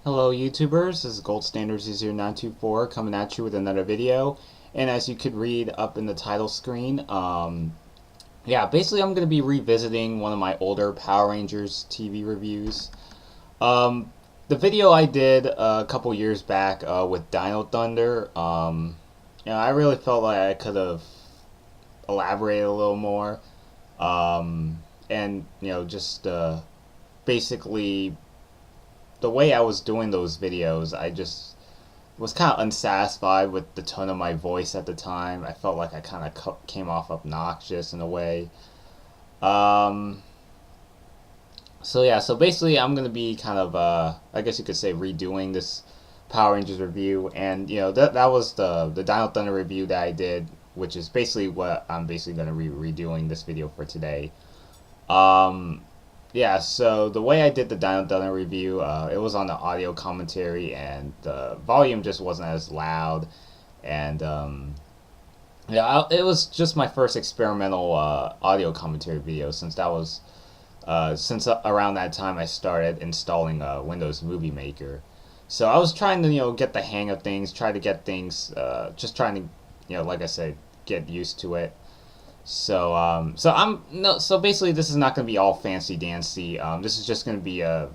Hello YouTubers, this is GoldStandard00924 coming at you with another video. And as you could read up in the title screen, basically I'm going to be revisiting one of my older Power Rangers TV reviews. The video I did a couple years back with Dino Thunder, I really felt like I could have elaborated a little more. And, just basically the way I was doing those videos, I just was kind of unsatisfied with the tone of my voice at the time. I felt like I kind of came off obnoxious in a way. Um, so basically, I'm gonna be kind of, I guess you could say, redoing this Power Rangers review, and that was the Dino Thunder review that I did, which is basically what I'm basically gonna be redoing this video for today. Um, so the way I did the Dino Thunder review, it was on the audio commentary, and the volume just wasn't as loud. And it was just my first experimental audio commentary video since around that time I started installing Windows Movie Maker. So I was trying to get the hang of things, try to get things, just trying to like I said, get used to it. So basically this is not going to be all fancy dancy. This is just going to be a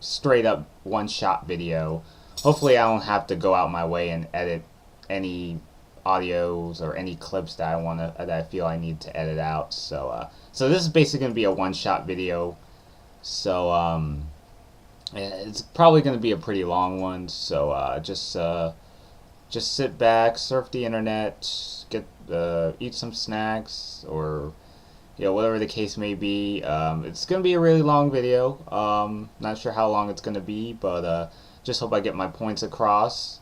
straight up one shot video. Hopefully I don't have to go out my way and edit any audios or any clips that I feel I need to edit out. So this is basically going to be a one shot video. So it's probably going to be a pretty long one. So just sit back, surf the internet, eat some snacks, or whatever the case may be. It's gonna be a really long video. Not sure how long it's gonna be, but just hope I get my points across.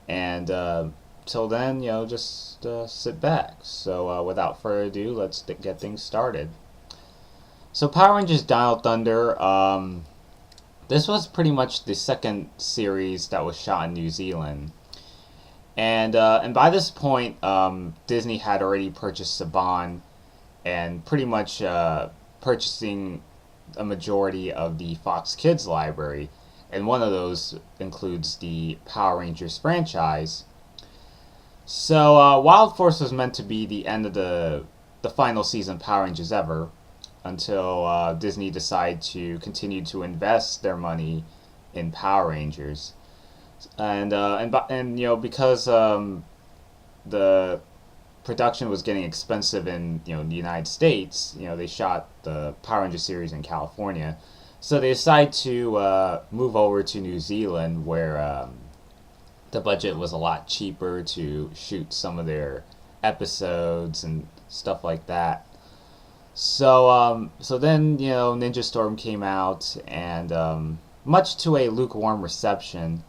And till then, just sit back. So without further ado, let's get things started. So Power Rangers Dino Thunder. This was pretty much the second series that was shot in New Zealand. And by this point, Disney had already purchased Saban and pretty much purchasing a majority of the Fox Kids library. And one of those includes the Power Rangers franchise. So Wild Force was meant to be the end of the final season of Power Rangers ever, until Disney decided to continue to invest their money in Power Rangers. And because the production was getting expensive in the United States, they shot the Power Rangers series in California, so they decided to move over to New Zealand, where the budget was a lot cheaper to shoot some of their episodes and stuff like that. So then Ninja Storm came out, and much to a lukewarm reception.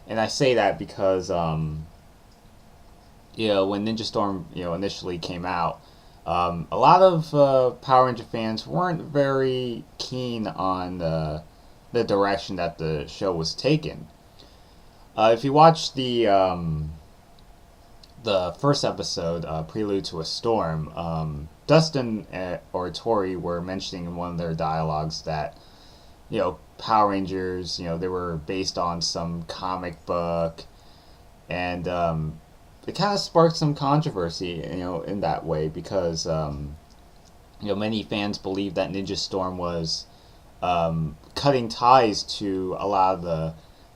And I say that because, when Ninja Storm, initially came out, a lot of Power Ranger fans weren't very keen on the direction that the show was taken. If you watch the first episode, Prelude to a Storm, Dustin or Tori were mentioning in one of their dialogues that Power Rangers, they were based on some comic book, and it kind of sparked some controversy, in that way, because many fans believed that Ninja Storm was cutting ties to a lot of the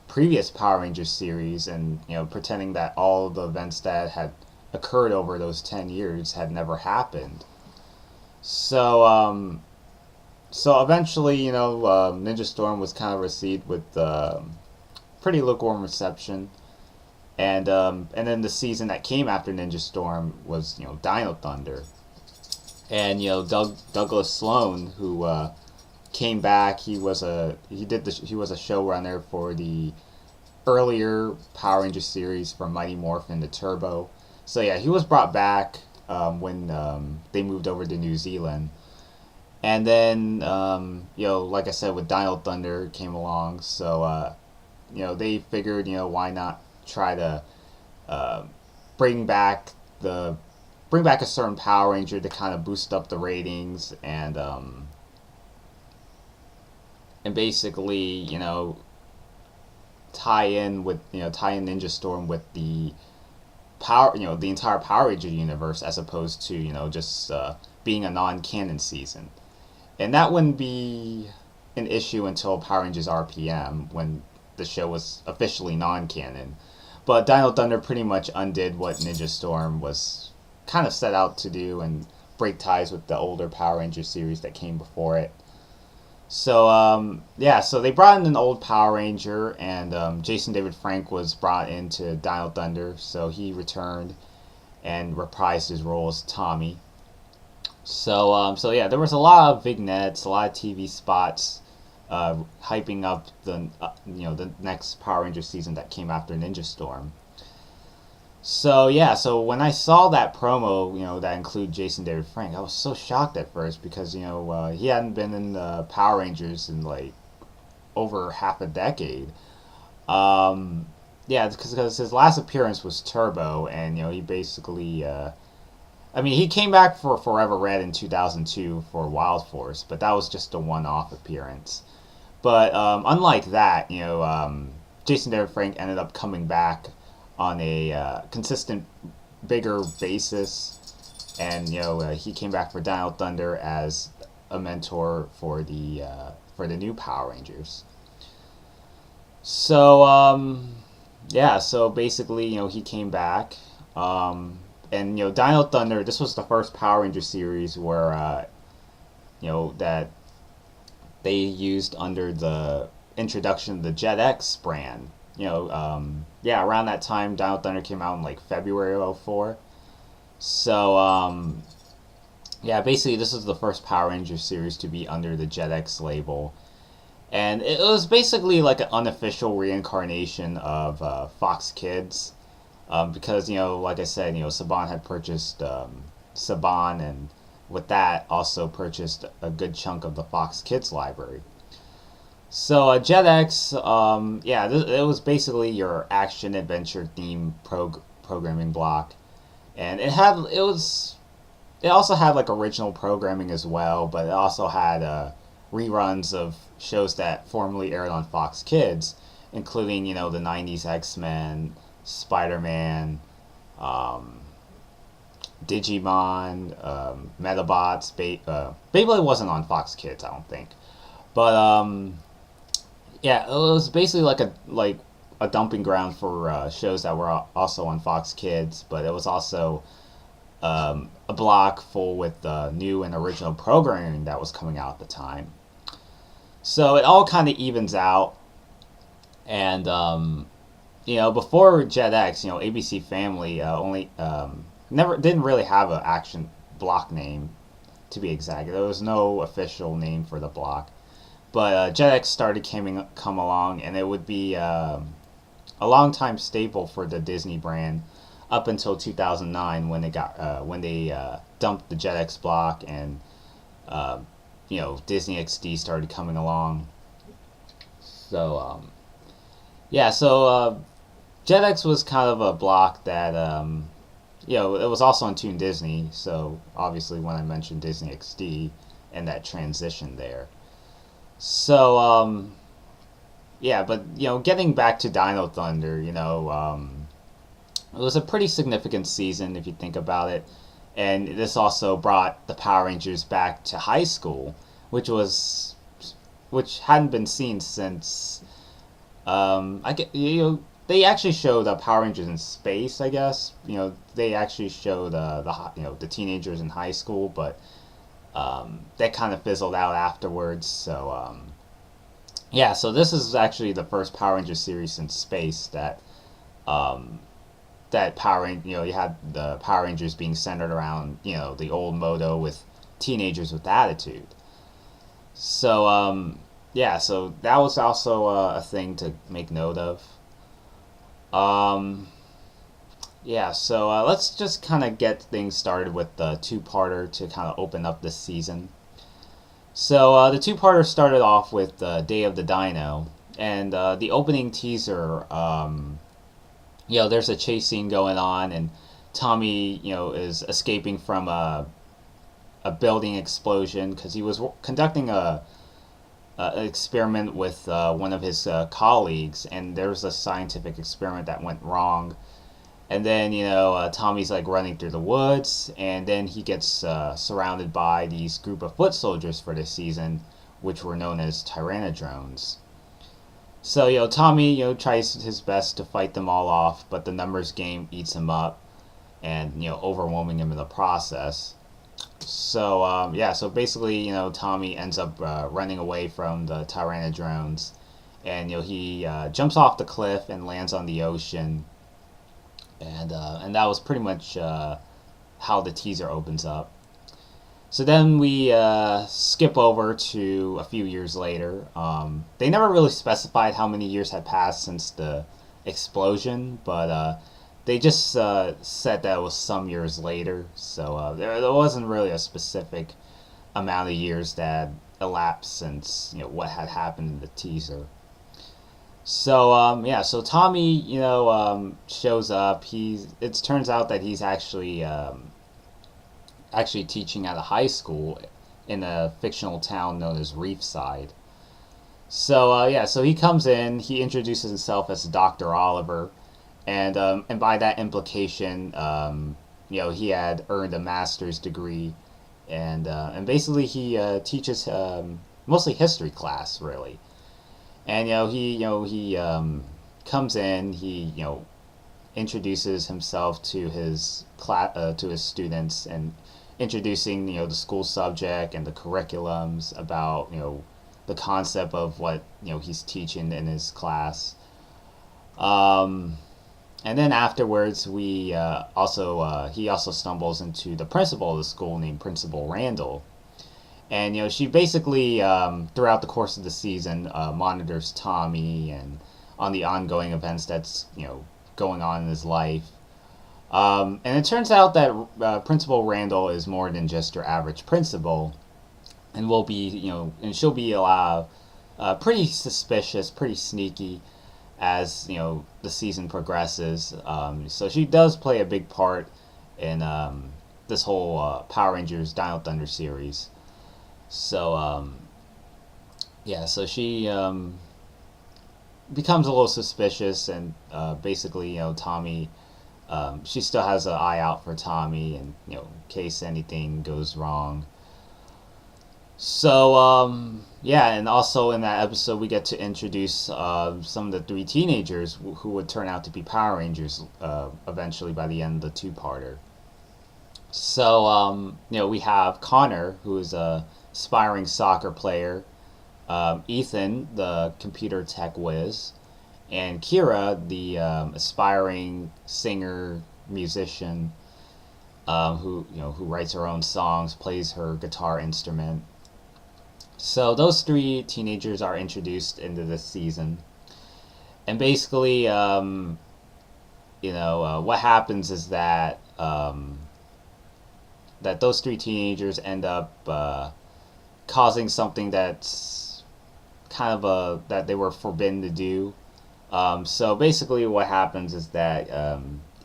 previous Power Rangers series, and pretending that all of the events that had occurred over those 10 years had never happened. So eventually, Ninja Storm was kind of received with pretty lukewarm reception, and then the season that came after Ninja Storm was Dino Thunder, and Douglas Sloan, who came back. He was a showrunner for the earlier Power Rangers series from Mighty Morphin to Turbo. So yeah, he was brought back when they moved over to New Zealand. And then, like I said, with Dino Thunder came along, so, they figured, why not try to bring back a certain Power Ranger to kind of boost up the ratings, and basically, tie in Ninja Storm with the power, the entire Power Ranger universe, as opposed to just being a non-canon season. And that wouldn't be an issue until Power Rangers RPM, when the show was officially non-canon. But Dino Thunder pretty much undid what Ninja Storm was kind of set out to do, and break ties with the older Power Rangers series that came before it. So yeah, so they brought in an old Power Ranger, and Jason David Frank was brought into Dino Thunder, so he returned and reprised his role as Tommy. So yeah, there was a lot of vignettes, a lot of TV spots, hyping up the next Power Ranger season that came after Ninja Storm. So yeah, so when I saw that promo, that included Jason David Frank, I was so shocked at first, because he hadn't been in the Power Rangers in like over half a decade. Yeah, because his last appearance was Turbo, and he basically, I mean, he came back for Forever Red in 2002 for Wild Force, but that was just a one-off appearance. But unlike that, Jason David Frank ended up coming back on a consistent, bigger basis, and he came back for Dino Thunder as a mentor for the new Power Rangers. So yeah, so basically, he came back, and Dino Thunder. This was the first Power Ranger series where that they used under the introduction of the Jet X brand. Yeah, around that time, Dino Thunder came out in like February of '04. So, yeah, basically, this is the first Power Ranger series to be under the Jet X label. And it was basically like an unofficial reincarnation of Fox Kids. Because, like I said, Saban had purchased Saban, and with that, also purchased a good chunk of the Fox Kids library. So Jet X, yeah, it was basically your action adventure theme programming block, and it also had like original programming as well, but it also had reruns of shows that formerly aired on Fox Kids, including the '90s X-Men, Spider-Man, Digimon, Metabots. Beyblade wasn't on Fox Kids, I don't think, but yeah, it was basically like a dumping ground for shows that were also on Fox Kids, but it was also a block full with new and original programming that was coming out at the time. So it all kind of evens out, and before Jet X, ABC Family only never didn't really have an action block name, to be exact. There was no official name for the block. But Jet X started come along, and it would be a long time staple for the Disney brand up until 2009, when they dumped the Jet X block, and Disney XD started coming along. So yeah, so Jet X was kind of a block that it was also on Toon Disney. So obviously, when I mentioned Disney XD and that transition there. So, yeah, but, getting back to Dino Thunder, it was a pretty significant season if you think about it. And this also brought the Power Rangers back to high school, which hadn't been seen since, they actually showed Power Rangers in space, I guess. They actually showed the teenagers in high school, but that kind of fizzled out afterwards. So yeah, so this is actually the first Power Ranger series in space that you had the Power Rangers being centered around the old Moto with teenagers with attitude. So yeah, so that was also a thing to make note of. Yeah, so let's just kind of get things started with the two-parter to kind of open up this season. So the two-parter started off with Day of the Dino, and the opening teaser, there's a chase scene going on, and Tommy, is escaping from a building explosion because he was conducting a an experiment with one of his colleagues, and there was a scientific experiment that went wrong. And then, Tommy's like running through the woods, and then he gets surrounded by these group of foot soldiers for the season, which were known as Tyrannodrones. So, Tommy, tries his best to fight them all off, but the numbers game eats him up and, overwhelming him in the process. So, so basically, Tommy ends up running away from the Tyrannodrones, and, he jumps off the cliff and lands on the ocean, and that was pretty much how the teaser opens up. So then we skip over to a few years later. They never really specified how many years had passed since the explosion, but they just said that it was some years later. So there wasn't really a specific amount of years that elapsed since what had happened in the teaser. So so Tommy, shows up. It turns out that he's actually teaching at a high school in a fictional town known as Reefside. So so he comes in. He introduces himself as Dr. Oliver, and by that implication, he had earned a master's degree, and basically he teaches mostly history class really. And he comes in. He introduces himself to his to his students, and introducing the school subject and the curriculums about the concept of what he's teaching in his class. And then afterwards, we also he also stumbles into the principal of the school named Principal Randall. And she basically throughout the course of the season monitors Tommy and on the ongoing events that's going on in his life. And it turns out that Principal Randall is more than just your average principal, and will be and she'll be pretty suspicious, pretty sneaky as the season progresses. So she does play a big part in this whole Power Rangers Dino Thunder series. So so she becomes a little suspicious, and basically Tommy, she still has an eye out for Tommy, and in case anything goes wrong. So and also in that episode we get to introduce some of the three teenagers who would turn out to be Power Rangers eventually by the end of the two-parter. So we have Connor, who is a aspiring soccer player, Ethan, the computer tech whiz, and Kira, the aspiring singer musician, who writes her own songs, plays her guitar instrument. So those three teenagers are introduced into this season, and basically, what happens is that that those three teenagers end up causing something that's kind of that they were forbidden to do. So basically, what happens is that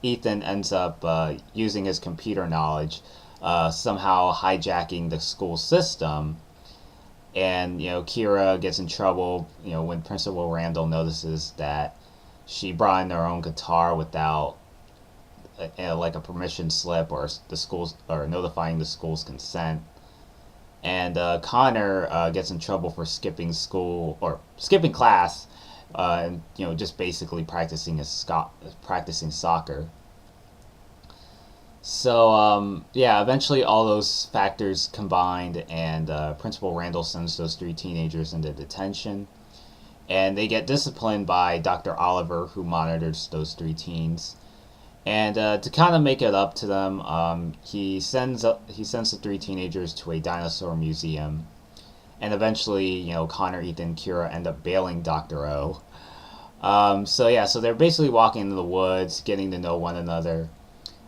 Ethan ends up using his computer knowledge, somehow hijacking the school system, and Kira gets in trouble. When Principal Randall notices that she brought in her own guitar without like a permission slip or the schools or notifying the school's consent. And Connor gets in trouble for skipping school or skipping class, and just basically practicing practicing soccer. So eventually all those factors combined, and Principal Randall sends those three teenagers into detention, and they get disciplined by Dr. Oliver, who monitors those three teens. And to kind of make it up to them, he sends the three teenagers to a dinosaur museum, and eventually, Connor, Ethan, Kira end up bailing Dr. O. So they're basically walking into the woods, getting to know one another,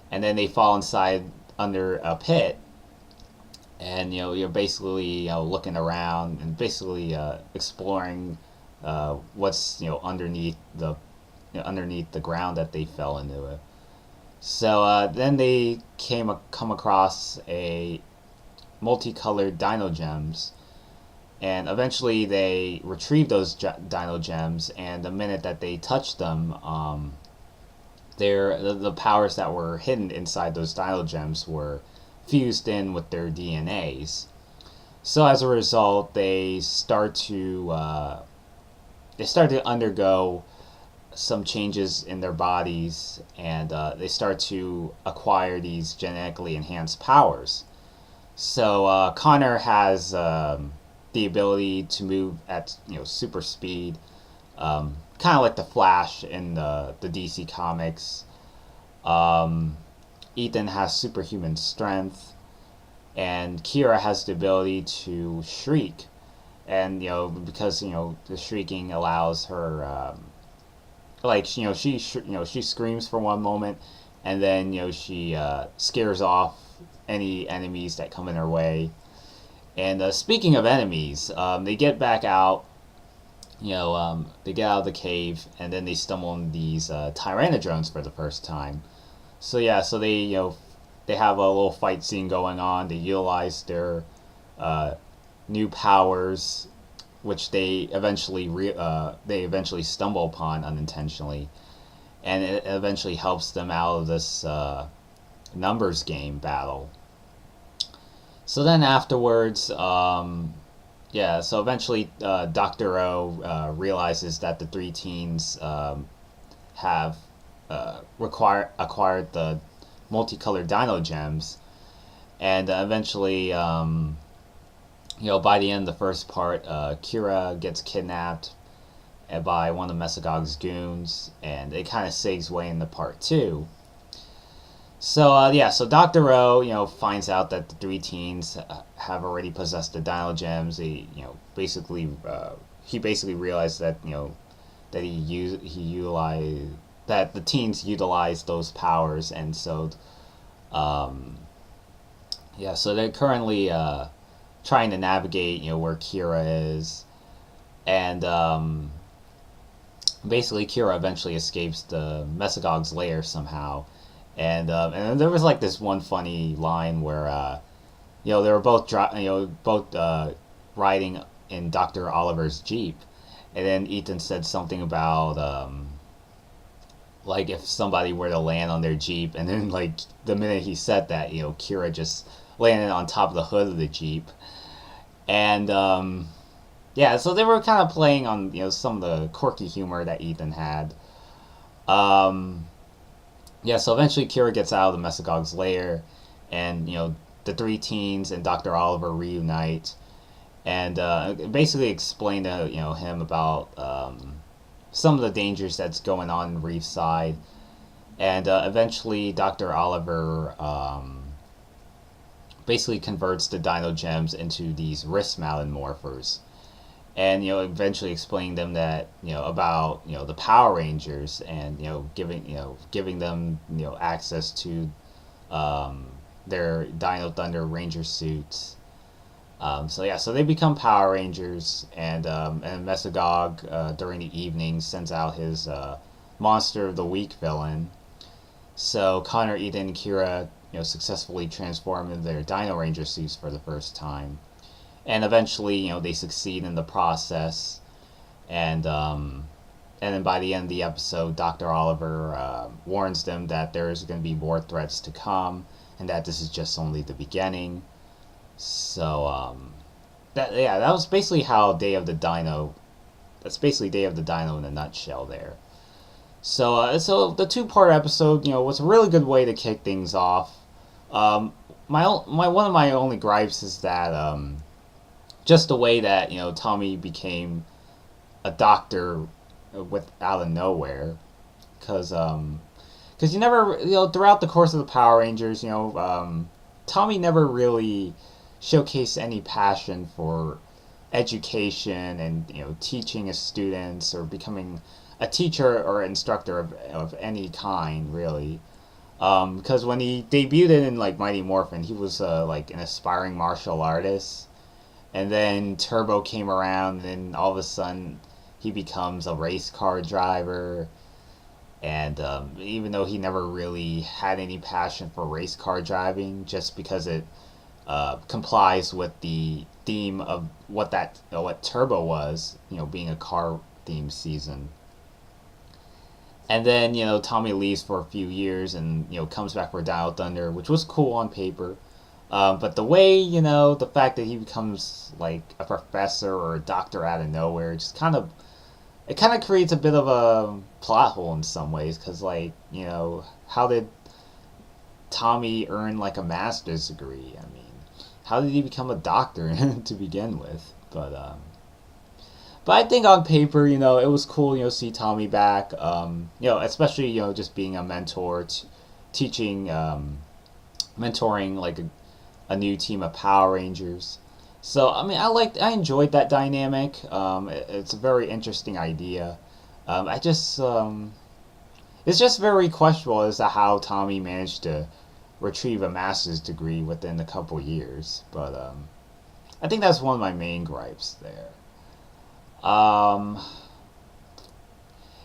and then they fall inside under a pit, and you're basically looking around and basically exploring what's underneath the ground that they fell into it. So then they come across a multicolored dino gems, And eventually they retrieve those dino gems, and the minute that they touch them, the powers that were hidden inside those dino gems were fused in with their DNAs. So as a result, they start to undergo some changes in their bodies, and they start to acquire these genetically enhanced powers. So Connor has the ability to move at super speed, kind of like the Flash in the DC comics. Ethan has superhuman strength, and Kira has the ability to shriek, and because the shrieking allows her, she screams for one moment, and then she scares off any enemies that come in her way. And speaking of enemies, they get back out. They get out of the cave, and then they stumble on these Tyrannodrones for the first time. So yeah, so they have a little fight scene going on. They utilize their new powers, which they eventually stumble upon unintentionally, and it eventually helps them out of this numbers game battle. So then afterwards, so eventually Dr. O realizes that the three teens have acquired the multicolored dino gems, and eventually, by the end of the first part, Kira gets kidnapped by one of Mesogog's goons, and it kind of segues way into part two. So so Dr. O, finds out that the three teens have already possessed the dino gems. He basically realized that that he utilized that the teens utilized those powers, and so so they're currently trying to navigate where Kira is, and basically Kira eventually escapes the Mesogog's lair somehow. And there was like this one funny line where they were both riding in Dr. Oliver's Jeep, and then Ethan said something about like if somebody were to land on their Jeep, and then like the minute he said that, Kira just landed on top of the hood of the Jeep. And so they were kind of playing on some of the quirky humor that Ethan had. So eventually Kira gets out of the Mesogog's lair, and the three teens and Dr. Oliver reunite, and basically explain to him about some of the dangers that's going on in Reefside, and eventually Dr. Oliver basically converts the Dino Gems into these wrist mounted morphers, and eventually explaining them that about the Power Rangers, and giving them access to their Dino Thunder Ranger suits. So they become Power Rangers, and Mesogog during the evening sends out his Monster of the Week villain. So Connor, Ethan, and Kira successfully transform into their Dino Ranger suits for the first time. And eventually, they succeed in the process, and then by the end of the episode, Dr. Oliver warns them that there is going to be more threats to come, and that this is just only the beginning. So that was basically how Day of the Dino. That's basically Day of the Dino in a nutshell there. So the 2-part episode, was a really good way to kick things off. My one of my only gripes is that just the way that Tommy became a doctor out of nowhere, because you never throughout the course of the Power Rangers, Tommy never really showcased any passion for education and teaching his students or becoming a teacher or instructor of any kind, really. Because when he debuted in like Mighty Morphin, he was like an aspiring martial artist. And then Turbo came around, and all of a sudden he becomes a race car driver. And even though he never really had any passion for race car driving, just because it complies with the theme of what Turbo was, being a car themed season. And then Tommy leaves for a few years and comes back for Dino Thunder, which was cool on paper. But the way the fact that he becomes like a professor or a doctor out of nowhere, just kind of creates a bit of a plot hole in some ways, because how did Tommy earn like a master's degree? I mean, how did he become a doctor to begin with? But I think on paper, it was cool, see Tommy back. Especially just being a mentor, teaching, mentoring like a new team of Power Rangers. So I mean, I enjoyed that dynamic. It's a very interesting idea. It's just very questionable as to how Tommy managed to retrieve a master's degree within a couple years. But I think that's one of my main gripes there.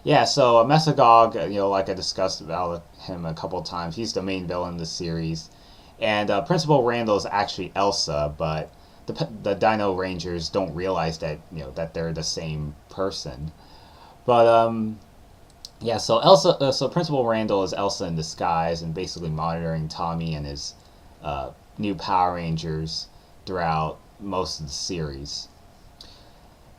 Yeah, so Mesagog, like I discussed about him a couple of times, he's the main villain in the series. And Principal Randall is actually Elsa, but the Dino Rangers don't realize that, that they're the same person. But, yeah, so so Principal Randall is Elsa in disguise and basically monitoring Tommy and his new Power Rangers throughout most of the series.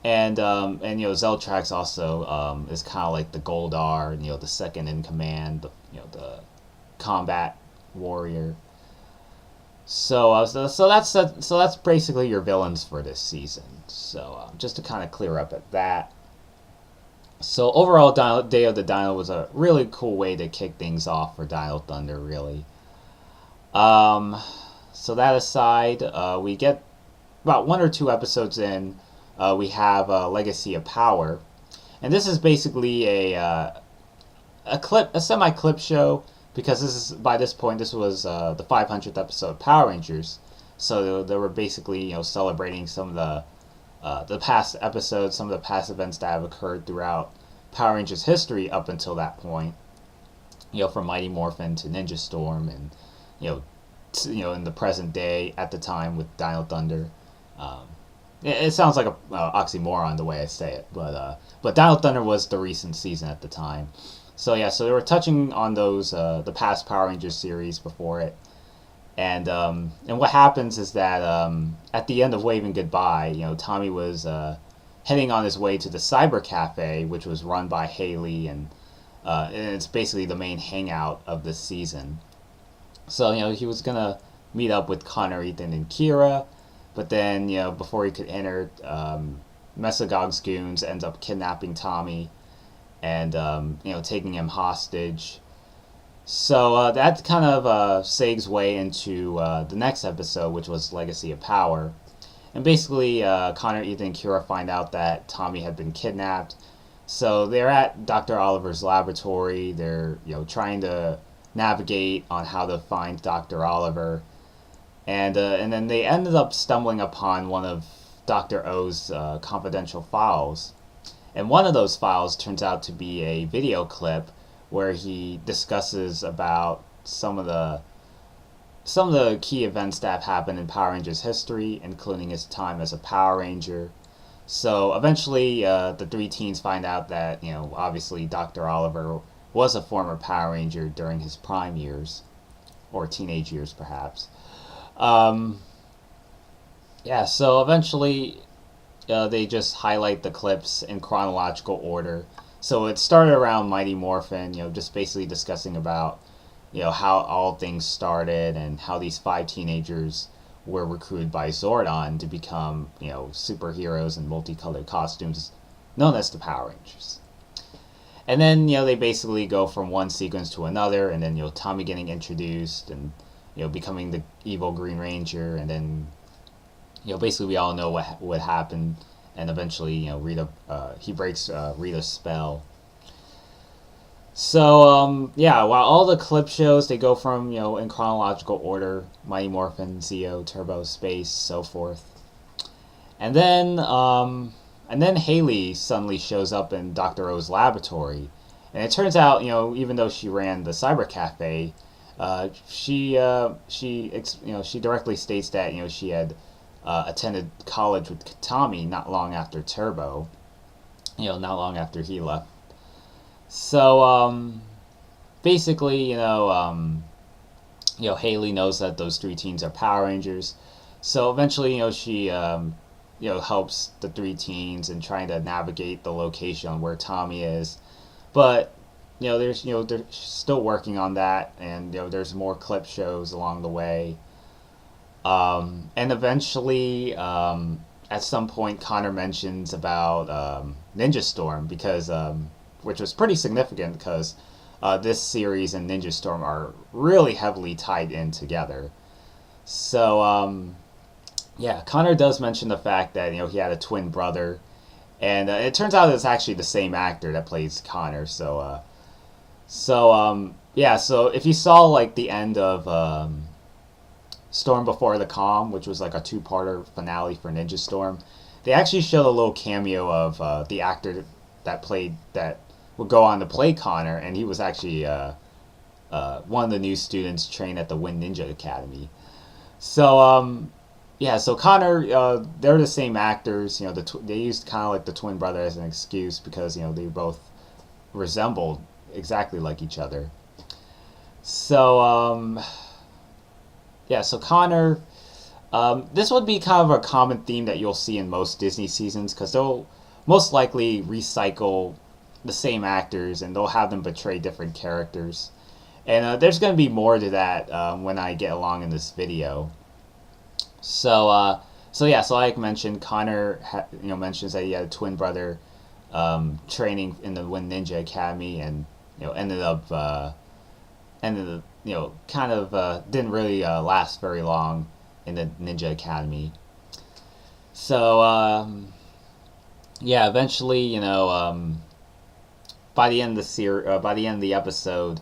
And Zeltrax also is kind of like the Goldar, the second in command, the combat warrior. So that's basically your villains for this season. So just to kind of clear up at that. So overall, Day of the Dino was a really cool way to kick things off for Dino Thunder, really. So that aside, we get about 1 or 2 episodes in. We have Legacy of Power, and this is basically a semi-clip show, because by this point this was the 500th episode of Power Rangers, so they were basically celebrating some of the past episodes, some of the past events that have occurred throughout Power Rangers history up until that point. From Mighty Morphin to Ninja Storm, and in the present day at the time with Dino Thunder. It sounds like a oxymoron the way I say it, but Dino Thunder was the recent season at the time. So yeah, so they were touching on those the past Power Rangers series before it, and what happens is that at the end of Waving Goodbye, Tommy was heading on his way to the Cyber Cafe, which was run by Haley, and it's basically the main hangout of this season. So he was gonna meet up with Connor, Ethan, and Kira. But then, before he could enter, Mesagog's goons ends up kidnapping Tommy and, taking him hostage. So that kind of segs way into the next episode, which was Legacy of Power. And basically, Connor, Ethan, and Kira find out that Tommy had been kidnapped. So they're at Dr. Oliver's laboratory. They're, trying to navigate on how to find Dr. Oliver. And then they ended up stumbling upon one of Dr. O's confidential files. And one of those files turns out to be a video clip where he discusses about some of the key events that have happened in Power Rangers history, including his time as a Power Ranger. So eventually, the 3 teens find out that, obviously Dr. Oliver was a former Power Ranger during his prime years, or teenage years perhaps. Yeah, so eventually they just highlight the clips in chronological order. So it started around Mighty Morphin, just basically discussing about, how all things started and how these 5 teenagers were recruited by Zordon to become, superheroes in multicolored costumes known as the Power Rangers. And then, they basically go from one sequence to another, and then, Tommy getting introduced and becoming the evil Green Ranger, and then, basically we all know what happened, and eventually, Rita, he breaks Rita's spell. So, yeah, while all the clip shows, they go from, in chronological order, Mighty Morphin, Zeo, Turbo, Space, so forth. And then Haley suddenly shows up in Dr. O's laboratory, and it turns out, even though she ran the Cyber Cafe, She directly states that she had attended college with Tommy not long after Turbo, not long after he left. So basically, Haley knows that those three teens are Power Rangers. So eventually, she helps the three teens in trying to navigate the location where Tommy is. But they're still working on that, and there's more clip shows along the way. And eventually, at some point, Connor mentions about Ninja Storm because which was pretty significant because this series and Ninja Storm are really heavily tied in together. So yeah, Connor does mention the fact that he had a twin brother, and it turns out it's actually the same actor that plays Connor. Yeah, so if you saw like the end of Storm Before the Calm, which was like a two-parter finale for Ninja Storm, they actually showed a little cameo of the actor that would go on to play Connor, and he was actually one of the new students trained at the Wind Ninja Academy. So yeah, so Connor, they're the same actors. They used kind of like the twin brother as an excuse because they both resembled exactly like each other. So yeah, so Connor, this would be kind of a common theme that you'll see in most Disney seasons because they'll most likely recycle the same actors and they'll have them portray different characters. And there's going to be more to that when I get along in this video. So yeah, so like I mentioned, Connor mentions that he had a twin brother training in the Wind Ninja Academy, and ended up kind of didn't really last very long in the Ninja Academy. So yeah, eventually by the end of the episode,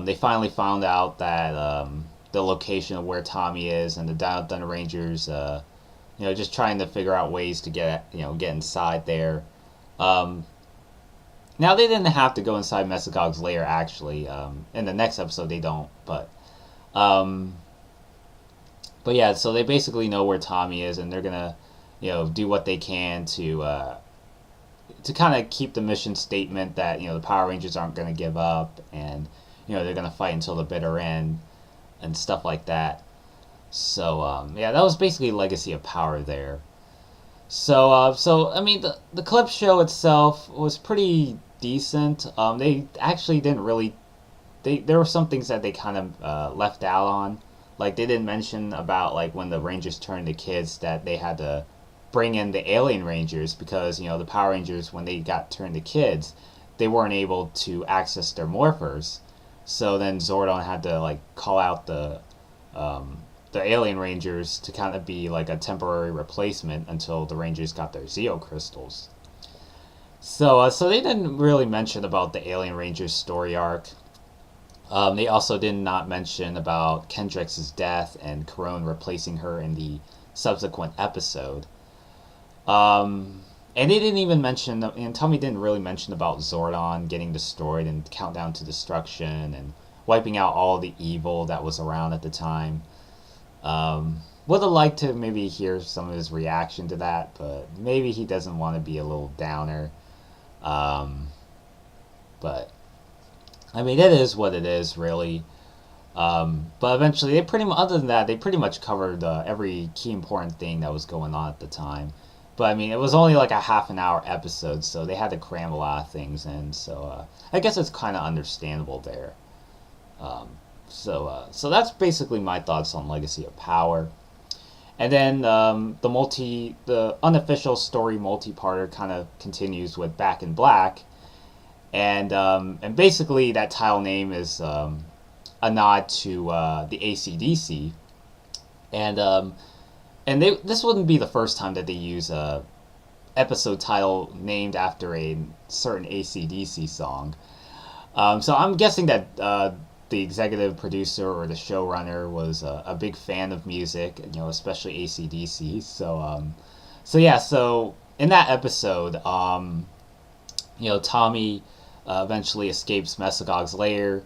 they finally found out that the location of where Tommy is, and the Dino Rangers, just trying to figure out ways to get inside there. Now they didn't have to go inside Mesogog's lair actually. In the next episode they don't, but yeah, so they basically know where Tommy is, and they're gonna do what they can to kind of keep the mission statement that the Power Rangers aren't gonna give up, and they're gonna fight until the bitter end and stuff like that. So yeah, that was basically Legacy of Power there. So I mean, the clip show itself was pretty decent. They actually didn't really. There were some things that they kind of left out on, like they didn't mention about like when the Rangers turned to kids that they had to bring in the Alien Rangers because the Power Rangers, when they got turned to kids, they weren't able to access their morphers. So then Zordon had to like call out the Alien Rangers to kind of be like a temporary replacement until the Rangers got their Zeo crystals. So they didn't really mention about the Alien Rangers story arc. They also did not mention about Kendrix's death and Corone replacing her in the subsequent episode. And they didn't even mention, and Tommy didn't really mention about Zordon getting destroyed and Countdown to Destruction and wiping out all the evil that was around at the time. Would have liked to maybe hear some of his reaction to that, but maybe he doesn't want to be a little downer. But I mean, it is what it is, really. But eventually, other than that, they pretty much covered every key important thing that was going on at the time. But I mean, it was only like a half an hour episode, so they had to cram a lot of things in. So I guess it's kind of understandable there. So that's basically my thoughts on Legacy of Power. And then the unofficial story multi-parter kind of continues with Back in Black, and basically that tile name is a nod to the AC/DC, and this wouldn't be the first time that they use a episode title named after a certain AC/DC song. So I'm guessing that the executive producer or the showrunner was a big fan of music, especially AC/DC. So yeah, so in that episode, Tommy eventually escapes Mesogog's lair.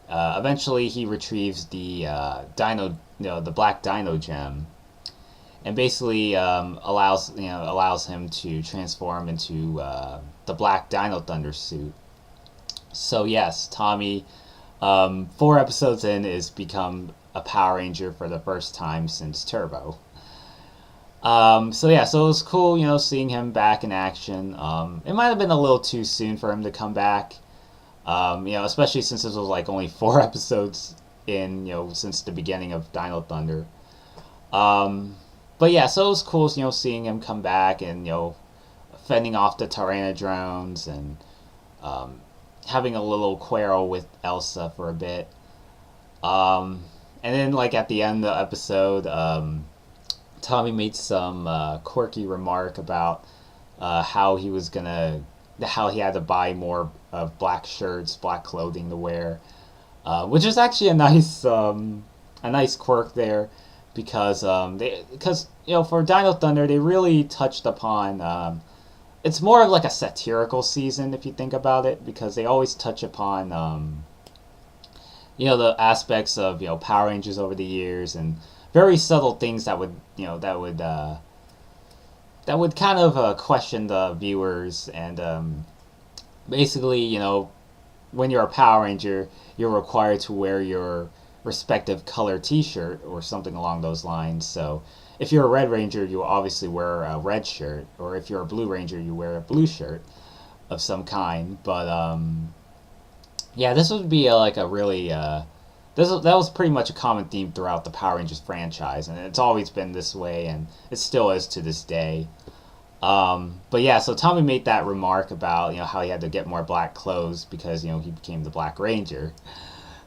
Eventually, he retrieves the the black dino gem, and basically allows him to transform into the black Dino Thunder suit. So yes, Tommy, 4 episodes in, is become a Power Ranger for the first time since Turbo. So yeah, so it was cool, seeing him back in action. It might have been a little too soon for him to come back, especially since this was like only 4 episodes in, since the beginning of Dino Thunder. But yeah, so it was cool, seeing him come back and, fending off the Tyrannodrones and having a little quarrel with Elsa for a bit. And then, like, at the end of the episode, Tommy made some quirky remark about how he had to buy more of black shirts, black clothing to wear, which is actually a nice quirk there, because for Dino Thunder they really touched upon. It's more of like a satirical season if you think about it, because they always touch upon the aspects of Power Rangers over the years, and very subtle things that would kind of question the viewers, and basically, when you're a Power Ranger, you're required to wear your respective color T-shirt or something along those lines. So if you're a Red Ranger, you obviously wear a red shirt, or if you're a Blue Ranger, you wear a blue shirt of some kind. But yeah, this would be like a really that was pretty much a common theme throughout the Power Rangers franchise, and it's always been this way, and it still is to this day. But yeah, so Tommy made that remark about how he had to get more black clothes because he became the Black Ranger.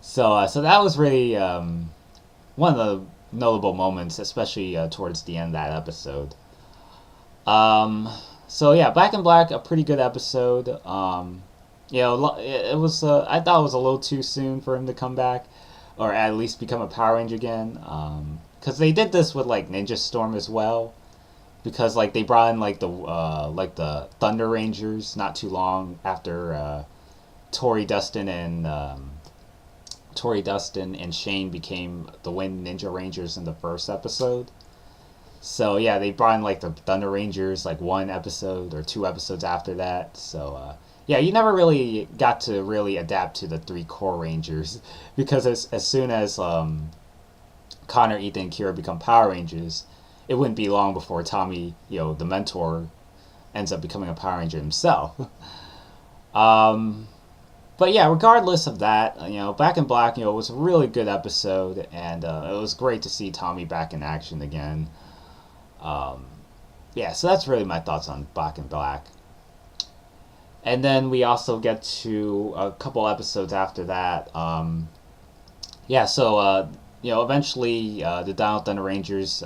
So that was really one of the notable moments, especially towards the end of that episode. So yeah, Back in Black, a pretty good episode. It was I thought it was a little too soon for him to come back, or at least become a Power Ranger again. Because they did this with like Ninja Storm as well. Because like they brought in like the Thunder Rangers not too long after Tori Dustin and Shane became the Wind Ninja Rangers in the first episode. So yeah, they brought in like the Thunder Rangers like 1 episode or 2 episodes after that. So yeah, you never really got to really adapt to the 3 core Rangers, because as soon as Connor, Ethan, and Kira become Power Rangers, it wouldn't be long before Tommy, the mentor, ends up becoming a Power Ranger himself. But yeah, regardless of that, Back in Black, it was a really good episode, and it was great to see Tommy back in action again. Yeah, so that's really my thoughts on Back in Black. And then we also get to a couple episodes after that. Yeah, so eventually the Dino Thunder Rangers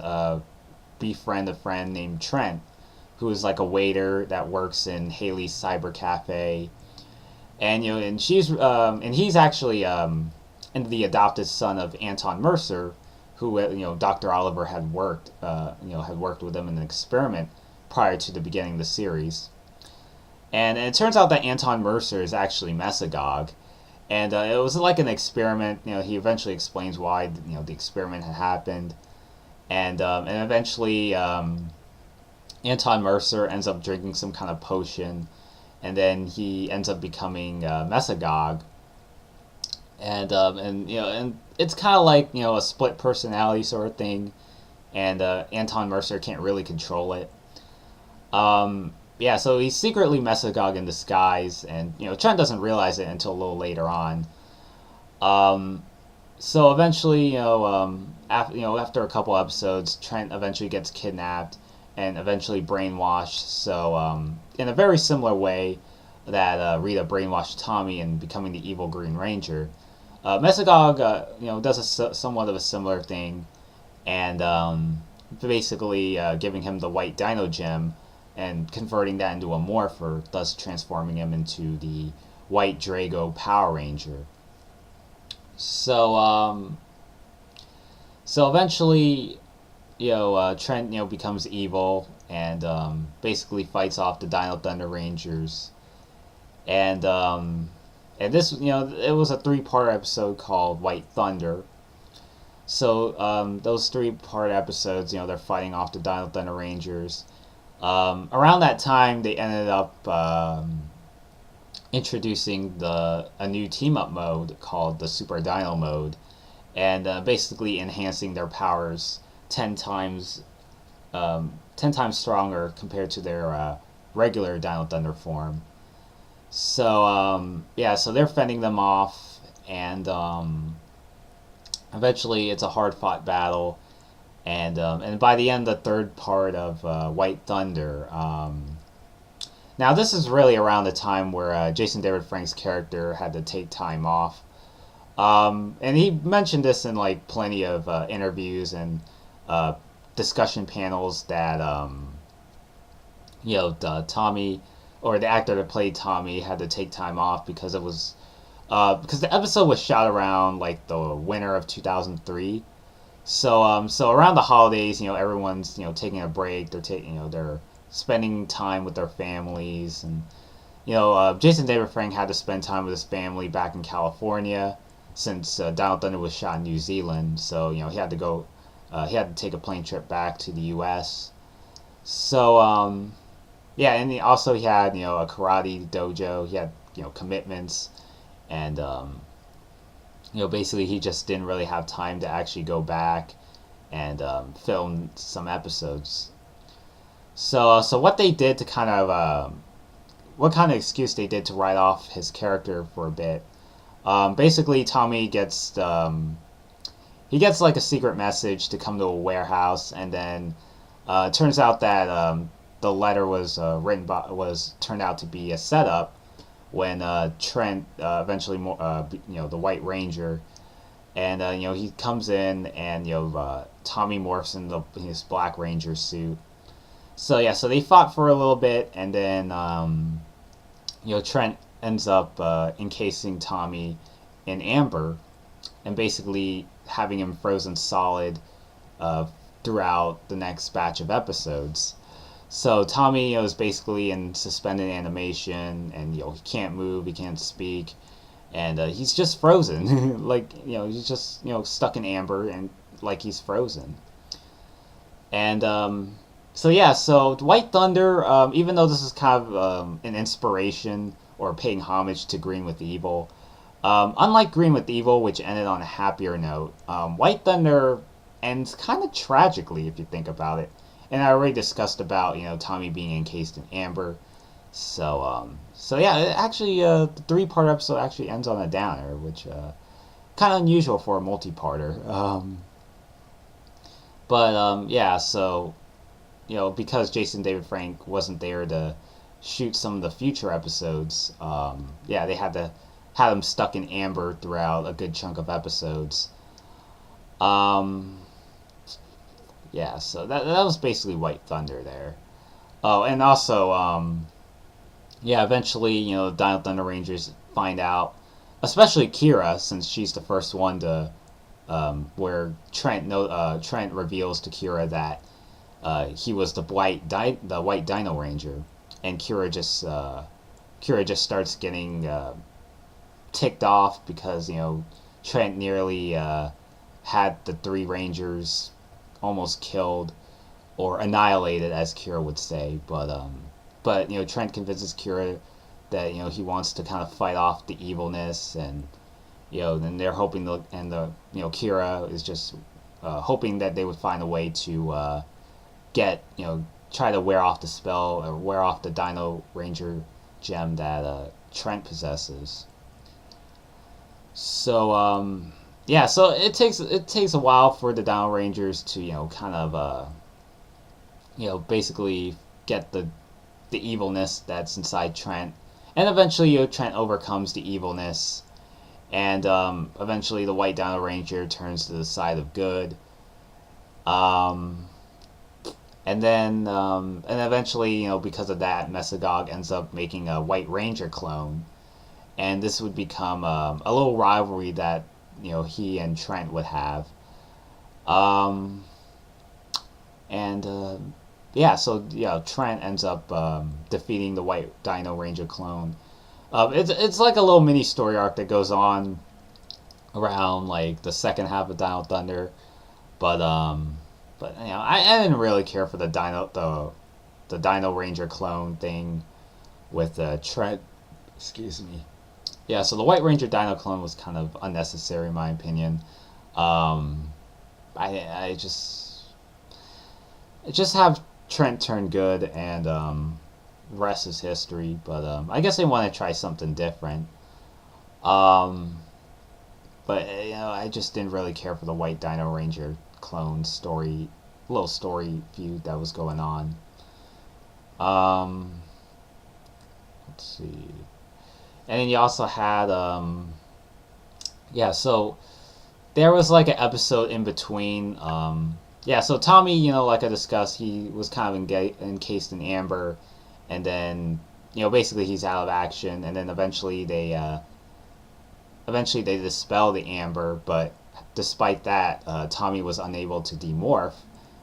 befriend a friend named Trent, who is like a waiter that works in Haley's cyber cafe. And and he's actually the adopted son of Anton Mercer, who Dr. Oliver had worked with him in an experiment prior to the beginning of the series. And it turns out that Anton Mercer is actually Mesagog, and it was like an experiment. He eventually explains why the experiment had happened, and eventually Anton Mercer ends up drinking some kind of potion, and then he ends up becoming Mesagog, and it's kind of like a split personality sort of thing, and Anton Mercer can't really control it. Yeah, so he's secretly Mesagog in disguise, and Trent doesn't realize it until a little later on. So eventually, after a couple episodes, Trent eventually gets kidnapped and eventually brainwashed. So in a very similar way that Rita brainwashed Tommy in becoming the evil Green Ranger, Mesagog does somewhat of a similar thing, and basically giving him the white Dino Gem and converting that into a morpher, thus transforming him into the White Drago Power Ranger. So eventually, Trent, becomes evil and basically fights off the Dino Thunder Rangers, and And this, it was a three-part episode called White Thunder. So those three-part episodes, they're fighting off the Dino Thunder Rangers. Around that time, they ended up introducing a new team-up mode called the Super Dino mode, and basically enhancing their powers 10 times 10 times stronger compared to their regular Dino Thunder form. So yeah, so they're fending them off, and eventually it's a hard fought battle, and by the end of the third part of White Thunder, now this is really around the time where Jason David Frank's character had to take time off, and he mentioned this in like plenty of interviews and uh, discussion panels that Tommy, or the actor that played Tommy, had to take time off because it was because the episode was shot around like the winter of 2003. So around the holidays, everyone's taking a break. They're taking they're spending time with their families, and Jason David Frank had to spend time with his family back in California since Dino Thunder was shot in New Zealand. So he had to go. He had to take a plane trip back to the U.S. So yeah, and he had a karate dojo. He had commitments, and basically he just didn't really have time to actually go back and film some episodes. So what they did to kind of what kind of excuse they did to write off his character for a bit. Basically, Tommy gets he gets like a secret message to come to a warehouse, and then it turns out that the letter was was turned out to be a setup when Trent eventually the White Ranger, and he comes in, and Tommy morphs into his Black Ranger suit. So yeah, so they fought for a little bit, and then Trent ends up encasing Tommy in amber, and basically having him frozen solid throughout the next batch of episodes. So Tommy is basically in suspended animation, and he can't move, he can't speak, and he's just frozen. Like he's just stuck in amber, and like he's frozen. And so yeah, so White Thunder, even though this is kind of an inspiration or paying homage to Green with Evil, unlike Green with Evil, which ended on a happier note, White Thunder ends kind of tragically if you think about it. And I already discussed about Tommy being encased in amber. So yeah, it actually the three-part episode actually ends on a downer, which kind of unusual for a multi-parter. But yeah, so because Jason David Frank wasn't there to shoot some of the future episodes, yeah, they had to have him stuck in amber throughout a good chunk of episodes. Yeah, so that was basically White Thunder there. Oh, and also, yeah, eventually, Dino Thunder Rangers find out, especially Kira, since she's the first one to, where Trent reveals to Kira that he was the white Dino Ranger, and Kira just starts getting ticked off because Trent nearly had the three Rangers almost killed or annihilated, as Kira would say. But Trent convinces Kira that he wants to kind of fight off the evilness, and then they're hoping Kira is just hoping that they would find a way to get try to wear off the spell, or wear off the Dino Ranger gem that Trent possesses. So yeah, so it takes a while for the Dino Rangers to kind of basically get the evilness that's inside Trent, and eventually Trent overcomes the evilness, and eventually the White Dino Ranger turns to the side of good, and then and eventually because of that, Mesagog ends up making a White Ranger clone, and this would become a little rivalry that he and Trent would have. And yeah, so Trent ends up defeating the White Dino Ranger clone. It's like a little mini story arc that goes on around like the second half of Dino Thunder, but I didn't really care for the Dino Ranger clone thing with Trent. Excuse me. Yeah, so the White Ranger Dino clone was kind of unnecessary in my opinion. Um, I just have Trent turn good, and rest is history. But I guess they want to try something different. Um, but I just didn't really care for the White Dino Ranger clone story, little story feud that was going on. Um, let's see, and then you also had yeah, so there was like an episode in between. Yeah, so Tommy, like I discussed, he was kind of encased in amber, and then basically he's out of action, and then eventually they dispel the amber, but despite that, Tommy was unable to demorph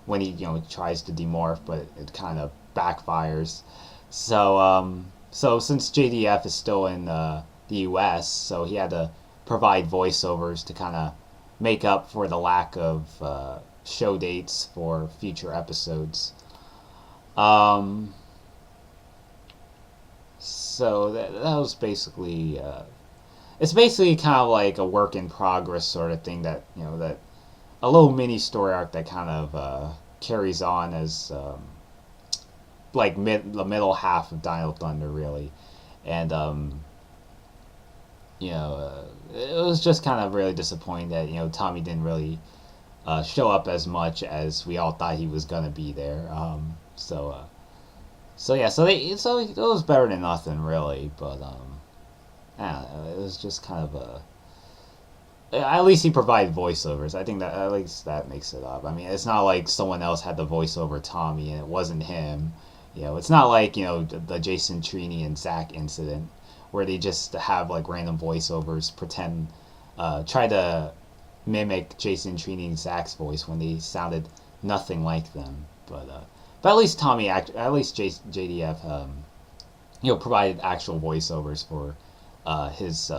when he tries to demorph, but it kind of backfires. So since JDF is still in the U.S., so he had to provide voiceovers to kind of make up for the lack of show dates for future episodes. Um, so that was basically it's basically kind of like a work in progress sort of thing that that a little mini story arc that kind of carries on as like the middle half of Dino Thunder really, and it was just kind of really disappointing that Tommy didn't really show up as much as we all thought he was gonna be there. So yeah, so it was better than nothing really, but I don't know, it was just kind of a. At least he provided voiceovers. I think that at least that makes it up. I mean, it's not like someone else had the voiceover Tommy and it wasn't him. It's not like the Jason Trini and Zach incident where they just have like random voiceovers pretend try to mimic Jason Trini and Zach's voice when they sounded nothing like them. But at least JDF provided actual voiceovers for his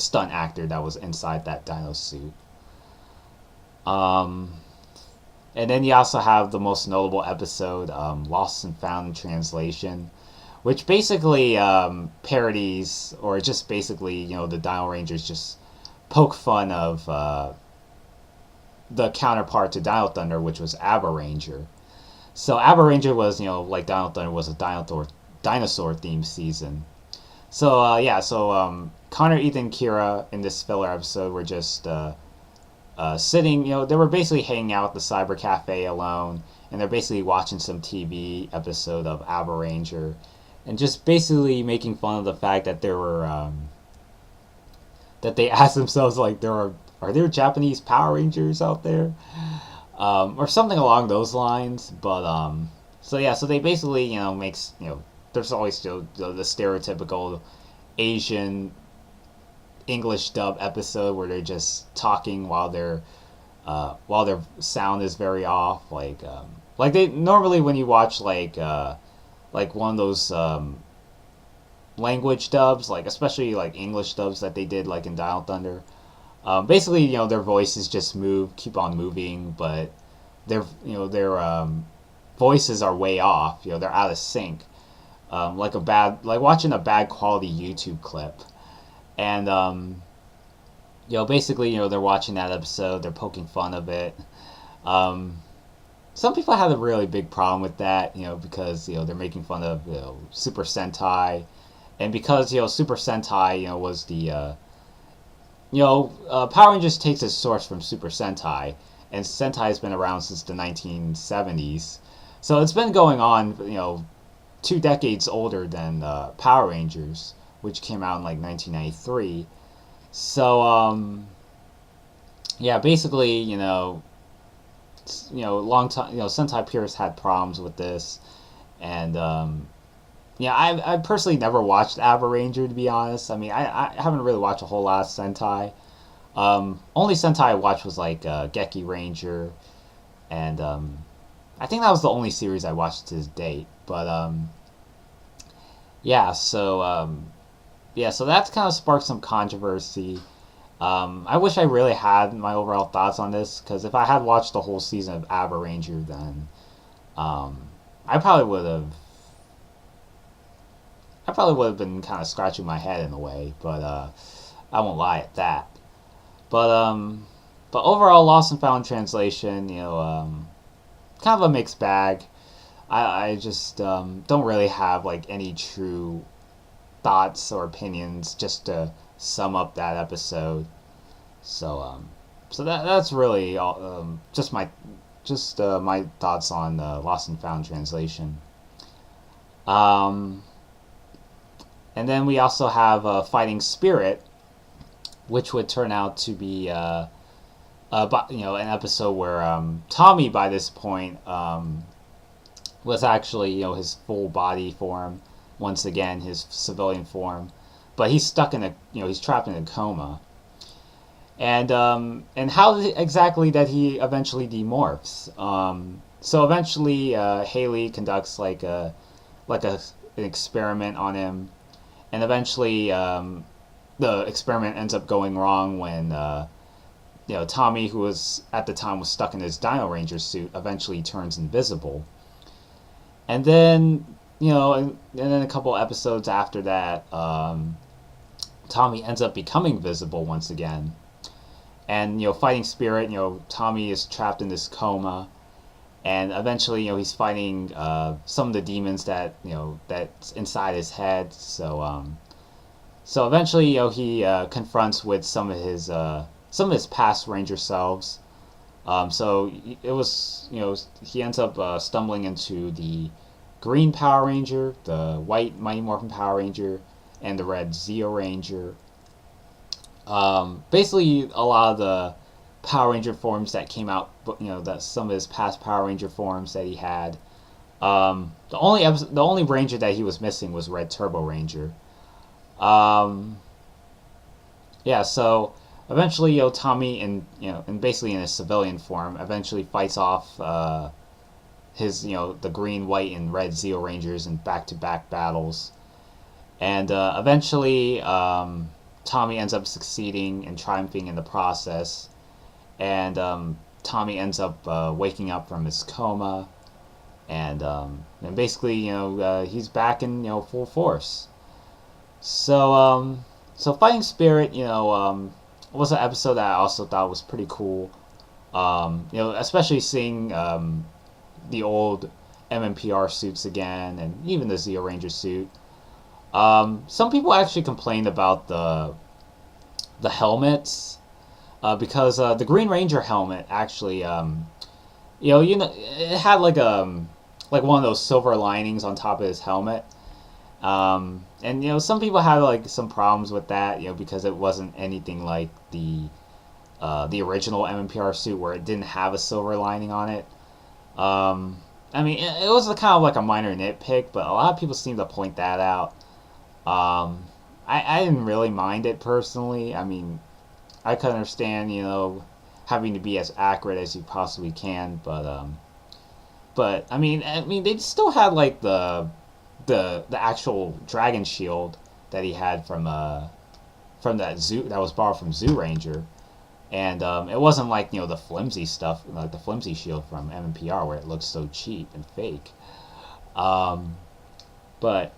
stunt actor that was inside that dino suit. Um, and then you also have the most notable episode, Lost and Found in Translation, which basically parodies, or just basically, the Dino Rangers just poke fun of the counterpart to Dino Thunder, which was Aber Ranger. So Aber Ranger was, like Dino Thunder, was a dinosaur themed season. So yeah, so Connor, Ethan, Kira in this filler episode were just sitting. They were basically hanging out at the cyber cafe alone, and they're basically watching some TV episode of Aber Ranger, and just basically making fun of the fact that there were that they asked themselves like are there Japanese Power Rangers out there, or something along those lines. But so yeah, so they basically makes there's always still the stereotypical Asian English dub episode where they're just talking while their sound is very off, like they normally when you watch like one of those language dubs, like especially like English dubs that they did like in Dino Thunder. Basically, their voices just keep on moving, but their voices are way off. They're out of sync. Like watching a bad quality YouTube clip, and basically, they're watching that episode, they're poking fun of it. Um, some people have a really big problem with that, because they're making fun of Super Sentai, and because Super Sentai was the Power Rangers takes its source from Super Sentai, and Sentai has been around since the 1970s, so it's been going on 2 decades older than Power Rangers, which came out in like 1993. So yeah, basically long time Sentai Pierce had problems with this, and yeah, I personally never watched Aber Ranger, to be honest. I mean, I haven't really watched a whole lot of Sentai. Only Sentai I watched was like Geki Ranger, and I think that was the only series I watched to this date. But yeah, so yeah, so that's kind of sparked some controversy. I wish I really had my overall thoughts on this, because if I had watched the whole season of Power Ranger, then um, I probably would have. I probably would have been kind of scratching my head in a way, but I won't lie at that. But but overall, Lost and Found translation, kind of a mixed bag. I just don't really have like any true thoughts or opinions just to sum up that episode. So that's really all, my thoughts on Lost and Found translation. Um, and then we also have Fighting Spirit, which would turn out to be an episode where Tommy by this point was actually his full body form once again, his civilian form, but he's stuck in he's trapped in a coma. And how exactly that he eventually demorphs. So eventually, Haley conducts an experiment on him, and eventually the experiment ends up going wrong when Tommy, who was at the time was stuck in his Dino Ranger suit, eventually turns invisible. And then and then a couple episodes after that, Tommy ends up becoming visible once again. And fighting Spirit, Tommy is trapped in this coma, and eventually he's fighting some of the demons that's inside his head. So eventually he confronts with some of his past Ranger selves. So it was he ends up stumbling into the green Power Ranger, the white Mighty Morphin Power Ranger, and the red Zeo Ranger. Basically, a lot of the Power Ranger forms that came out, that some of his past Power Ranger forms that he had. The only Ranger that he was missing was Red Turbo Ranger. Yeah, so eventually, Tommy and basically in his civilian form, eventually fights off his the green, white, and red Zeo Rangers in back-to-back battles, and eventually Tommy ends up succeeding and triumphing in the process, and Tommy ends up waking up from his coma, and basically he's back in full force. So Fighting Spirit was an episode that I also thought was pretty cool. Especially seeing the old MMPR suits again, and even the Zeo Ranger suit. Some people actually complained about the helmets because the Green Ranger helmet actually, it had like one of those silver linings on top of his helmet. And some people had like some problems with that, because it wasn't anything like the original MMPR suit where it didn't have a silver lining on it. I mean, it was kind of like a minor nitpick, but a lot of people seem to point that out. I didn't really mind it personally. I mean, I could understand, having to be as accurate as you possibly can, but I mean, they still had like the actual dragon shield that he had from that zoo that was borrowed from Zoo Ranger, and it wasn't like the flimsy stuff, like the flimsy shield from MMPR where it looks so cheap and fake. But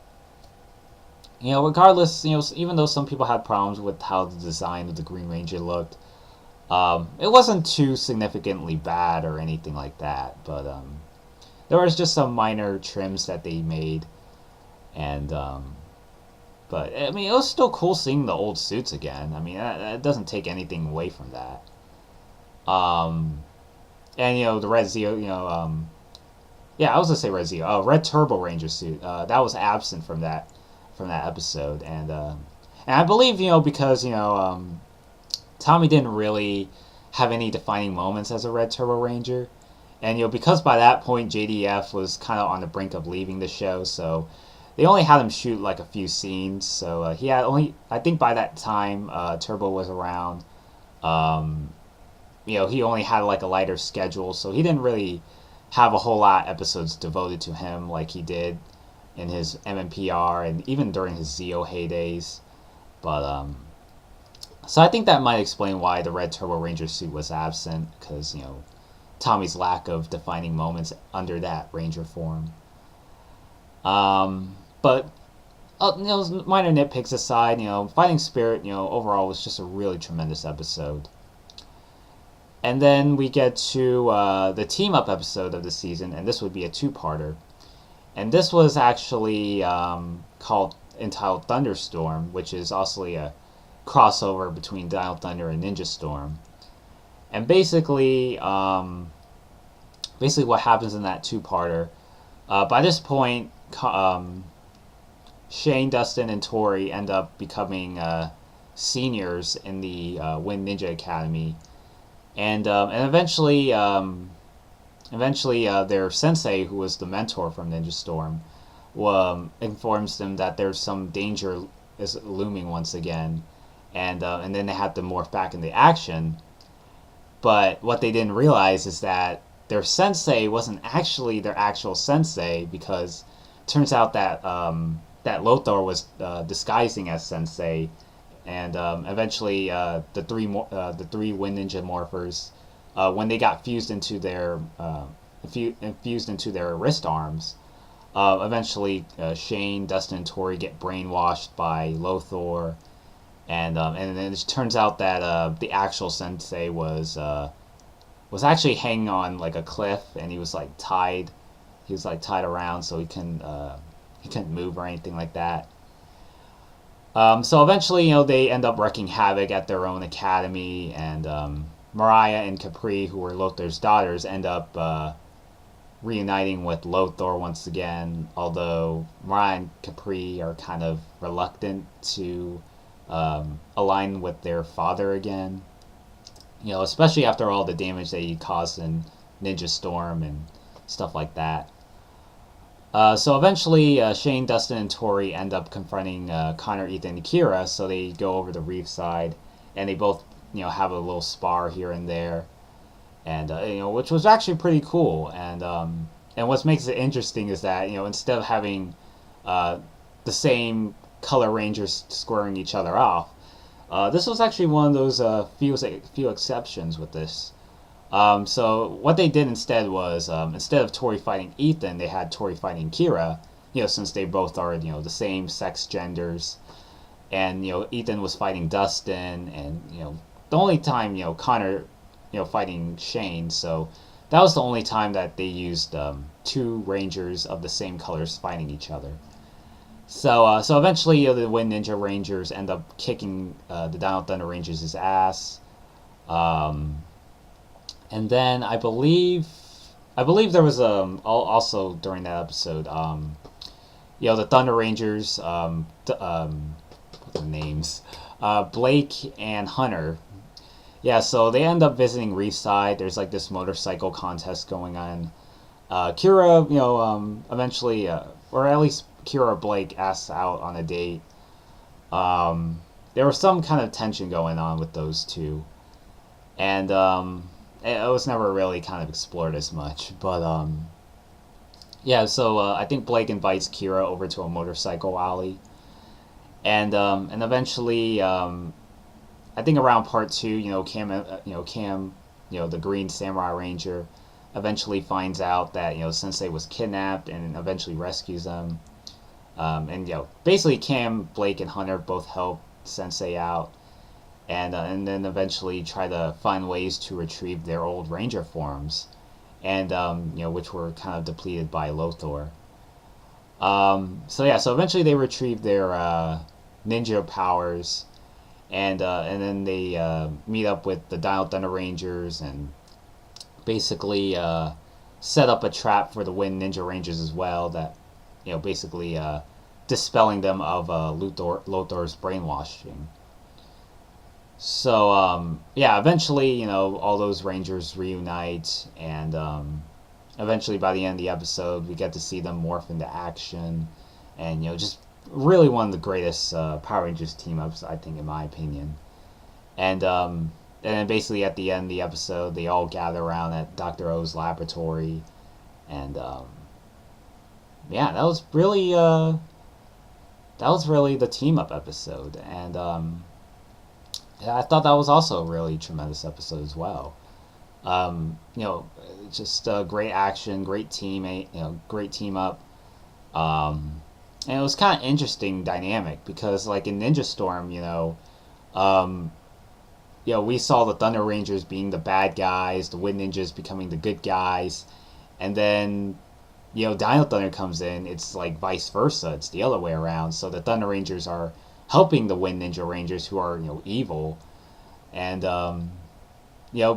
regardless, even though some people had problems with how the design of the Green Ranger looked, it wasn't too significantly bad or anything like that. But there was just some minor trims that they made, and but I mean, it was still cool seeing the old suits again. I mean, that doesn't take anything away from that. And the Red Zeo, yeah, I was gonna say Red Zeo. Oh, Red Turbo Ranger suit. That was absent from that episode, and I believe because Tommy didn't really have any defining moments as a Red Turbo Ranger, and because by that point JDF was kind of on the brink of leaving the show, so they only had him shoot like a few scenes. So he had only, I think by that time Turbo was around. He only had like a lighter schedule, so he didn't really have a whole lot of episodes devoted to him like he did in his MMPR and even during his Zeo heydays. But so I think that might explain why the red Turbo Ranger suit was absent, because Tommy's lack of defining moments under that Ranger form. But minor nitpicks aside, Fighting Spirit, overall was just a really tremendous episode. And then we get to the team up episode of the season, and this would be a two-parter. And this was actually entitled Thunderstorm, which is also a crossover between Dino Thunder and Ninja Storm. And basically what happens in that two-parter, by this point, Shane, Dustin, and Tori end up becoming seniors in the Wind Ninja Academy, and eventually their sensei, who was the mentor from Ninja Storm, informs them that there's some danger is looming once again, and then they have to morph back into action. But what they didn't realize is that their sensei wasn't actually their actual sensei, because it turns out that that Lothar was disguising as sensei, and eventually the three Wind Ninja morphers, when they got fused into their wrist arms, eventually Shane, Dustin, and Tori get brainwashed by Lothar, and then it turns out that the actual sensei was actually hanging on like a cliff, and he was like tied around, so he couldn't move or anything like that. So eventually, they end up wreaking havoc at their own academy, and Mariah and Capri, who were Lothar's daughters, end up reuniting with Lothar once again, although Mariah and Capri are kind of reluctant to align with their father again, especially after all the damage that he caused in Ninja Storm and stuff like that. So eventually, Shane, Dustin, and Tori end up confronting Connor, Ethan, and Kira. So they go over the reef side, and they both, have a little spar here and there, and which was actually pretty cool. And what makes it interesting is that instead of having the same color rangers squaring each other off, this was actually one of those few exceptions with this. So what they did instead was, instead of Tori fighting Ethan, they had Tori fighting Kira, since they both are, the same sex genders. And, Ethan was fighting Dustin, and, the only time, Connor, fighting Shane. So that was the only time that they used two rangers of the same colors fighting each other. So eventually, the Wind Ninja Rangers end up kicking the Dino Thunder Rangers' ass. And then I believe there was also during that episode, the Thunder Rangers, what are the names? Blake and Hunter. Yeah, so they end up visiting Reefside. There's like this motorcycle contest going on. Kira, eventually, or at least Kira or Blake asks out on a date. There was some kind of tension going on with those two, and it was never really kind of explored as much. But yeah, so I think Blake invites Kira over to a motorcycle alley, and eventually, I think around part 2, Cam, the Green Samurai Ranger, eventually finds out that Sensei was kidnapped and eventually rescues them. And basically Cam, Blake, and Hunter both help Sensei out, and then eventually try to find ways to retrieve their old Ranger forms, and which were kind of depleted by Lothar. So eventually they retrieve their ninja powers, and then they meet up with the Dino Thunder Rangers and basically set up a trap for the Wind Ninja Rangers as well, that basically dispelling them of Lothar's brainwashing. So eventually all those Rangers reunite, and eventually by the end of the episode we get to see them morph into action, and just really one of the greatest Power Rangers team ups, I think, in my opinion. And then basically at the end of the episode they all gather around at Dr. O's laboratory, and that was really that was really the team up episode, and yeah, I thought that was also a really tremendous episode as well. You know, just great action, great teammate, great team up. Um, and it was kind of interesting dynamic because, like in Ninja Storm, um, we saw the Thunder Rangers being the bad guys, the Wind Ninjas becoming the good guys, and then Dino Thunder comes in. It's like vice versa. It's the other way around. So the Thunder Rangers are helping the Wind Ninja Rangers, who are evil, and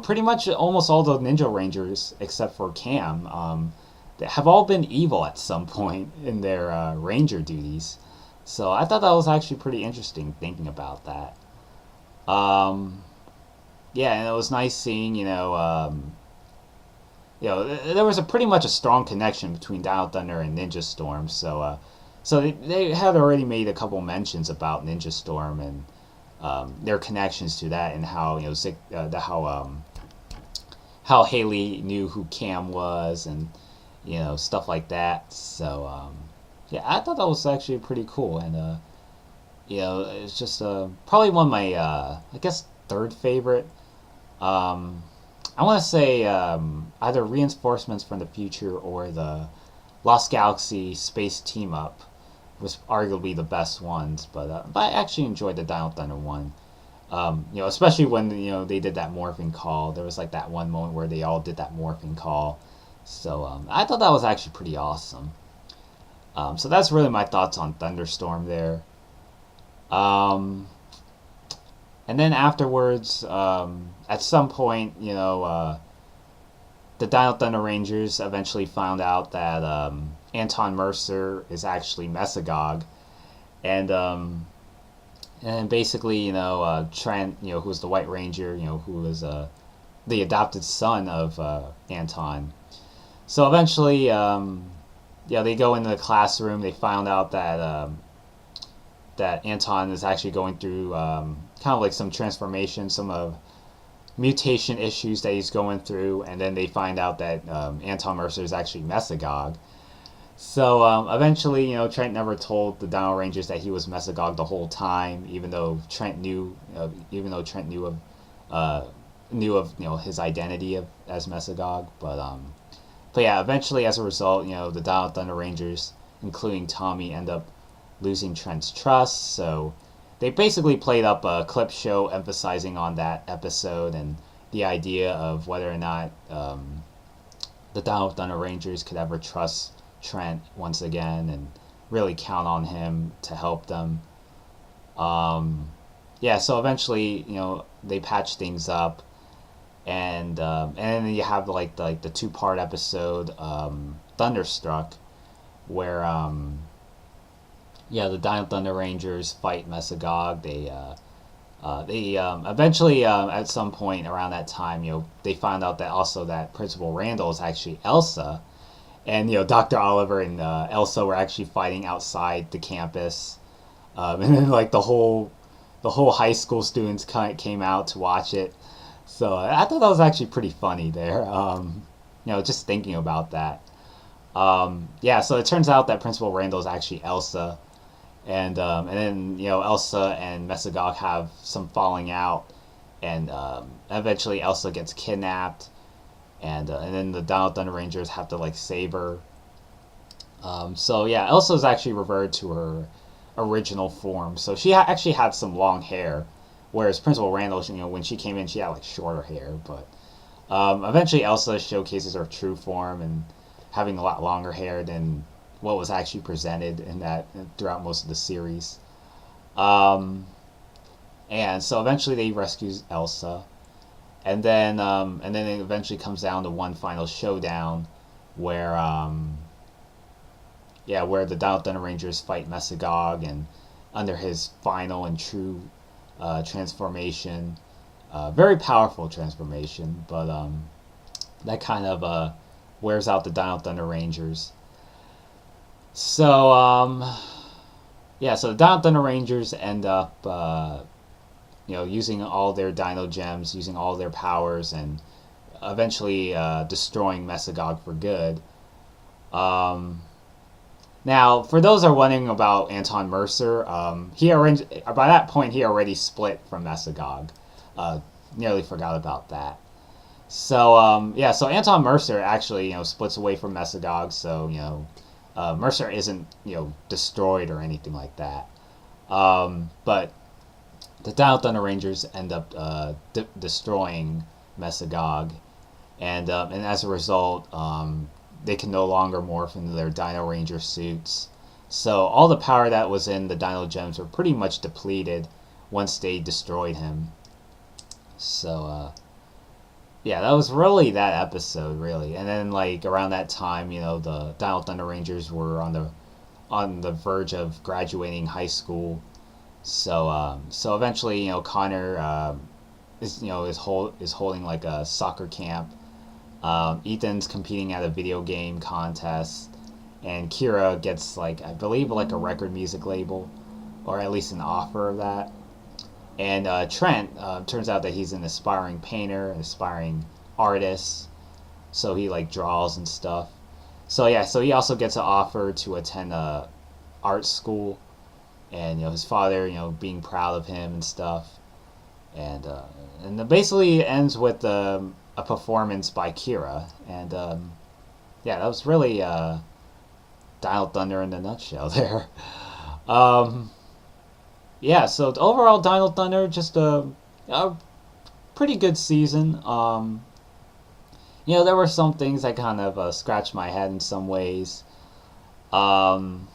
pretty much almost all the Ninja Rangers except for Cam, they have all been evil at some point in their Ranger duties. So I thought that was actually pretty interesting thinking about that. Um, yeah, and it was nice seeing, there was a pretty much a strong connection between Dino Thunder and Ninja Storm. So they had already made a couple mentions about Ninja Storm and their connections to that, and how how Haley knew who Cam was, and stuff like that. So yeah, I thought that was actually pretty cool, and it's just probably one of my I guess third favorite. Um, I want to say either Reinforcements from the Future or the Lost Galaxy Space Team Up was arguably the best ones, but I actually enjoyed the Dino Thunder one. Especially when they did that morphing call. There was like that one moment where they all did that morphing call. So I thought that was actually pretty awesome. So that's really my thoughts on Thunderstorm there. Um, and then afterwards, at some point, the Dino Thunder Rangers eventually found out that Anton Mercer is actually Mesagog, and basically, Trent, who was the White Ranger, who was the adopted son of Anton. So eventually, they go into the classroom. They found out that Anton is actually going through kind of like some transformation, some mutation issues that he's going through, and then they find out that Anton Mercer is actually Mesagog. So eventually, Trent never told the Dino Rangers that he was Mesagog the whole time, even though Trent knew, his identity as Mesagog. But yeah, eventually, as a result, the Dino Thunder Rangers, including Tommy, end up losing Trent's trust. So they basically played up a clip show emphasizing on that episode and the idea of whether or not the Dino Thunder Rangers could ever trust Trent once again and really count on him to help them. Yeah, so eventually, they patch things up, and then you have the 2-part episode, Thunderstruck, where the Dino Thunder Rangers fight Mesagog. They eventually, at some point around that time, they found out that also that Principal Randall is actually Elsa, and Dr. Oliver and Elsa were actually fighting outside the campus, and then like the whole high school students kind of came out to watch it. So I thought that was actually pretty funny there. Just thinking about that. Yeah, so it turns out that Principal Randall is actually Elsa, and then Elsa and Mesagog have some falling out, and eventually Elsa gets kidnapped, and then the Dino Thunder Rangers have to like save her. So yeah, Elsa is actually reverted to her original form. So she actually had some long hair, whereas Principal Randall, when she came in, she had like shorter hair. But eventually, Elsa showcases her true form and having a lot longer hair than what was actually presented in that throughout most of the series. Um, and so eventually, they rescue Elsa, and then it eventually comes down to one final showdown, where where the Dino Thunder Rangers fight Mesagog, and under his final and true transformation, very powerful transformation, but that kind of wears out the Dino Thunder Rangers. So so the Dino Thunder Rangers end up using all their Dino gems, using all their powers, and eventually destroying Mesagog for good. Um, Now, for those who are wondering about Anton Mercer, he already, by that point he already split from Mesogog. Uh, Nearly forgot about that. So yeah, so Anton Mercer actually splits away from Mesogog, so Mercer isn't destroyed or anything like that. But the Dino Thunder Rangers end up destroying Mesogog, and as a result, they can no longer morph into their Dino Ranger suits. So all the power that was in the Dino Gems were pretty much depleted once they destroyed him. So yeah, that was really that episode, really. And then like around that time, the Dino Thunder Rangers were on the verge of graduating high school. So eventually, Connor is holding like a soccer camp. Ethan's competing at a video game contest, and Kira gets like I believe like a record music label, or at least an offer of that. And Trent turns out that he's an aspiring painter, an aspiring artist, so he like draws and stuff. So yeah, so he also gets an offer to attend a art school, and his father being proud of him and stuff, and basically ends with a performance by Kira, and yeah, that was really Dino Thunder in a nutshell there. Um, yeah, so overall, Dino Thunder just a pretty good season. There were some things that kind of scratched my head in some ways. Um,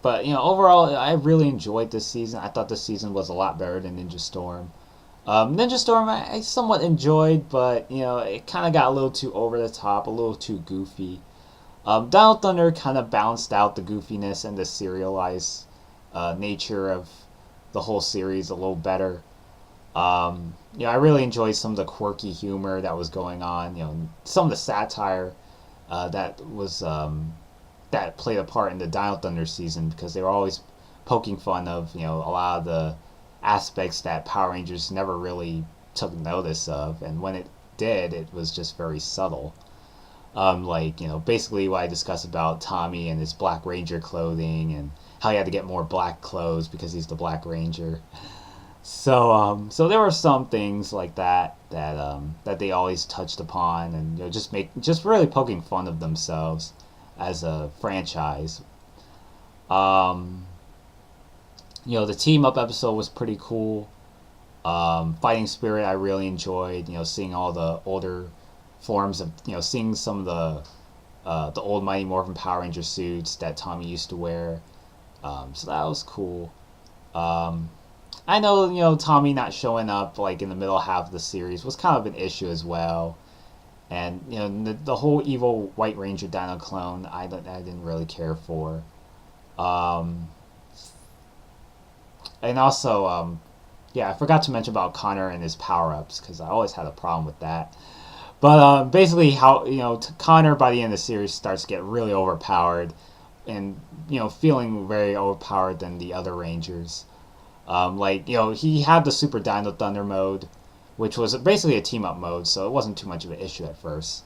but overall, I really enjoyed this season. I thought this season was a lot better than Ninja Storm. Ninja Storm I somewhat enjoyed, but it kind of got a little too over the top, a little too goofy. Dino Thunder kind of balanced out the goofiness and the serialized nature of the whole series a little better. I really enjoyed some of the quirky humor that was going on. Some of the satire that played a part in the Dino Thunder season, because they were always poking fun of a lot of the aspects that Power Rangers never really took notice of, and when it did, it was just very subtle. Like basically what I discussed about Tommy and his Black Ranger clothing, and how he had to get more black clothes because he's the Black Ranger. So there were some things like that they always touched upon, and just really poking fun of themselves as a franchise. Um, the team up episode was pretty cool. Fighting Spirit I really enjoyed. Seeing all the older forms of seeing some of the old Mighty Morphin Power Ranger suits that Tommy used to wear. So that was cool. Um, I know Tommy not showing up like in the middle half of the series was kind of an issue as well. And the whole evil White Ranger Dino clone I didn't really care for. Um, and also yeah, I forgot to mention about Connor and his power ups, because I always had a problem with that. But basically, how Connor by the end of the series starts to get really overpowered, and feeling very overpowered than the other Rangers. Like he had the Super Dino Thunder mode, which was basically a team up mode, so it wasn't too much of an issue at first.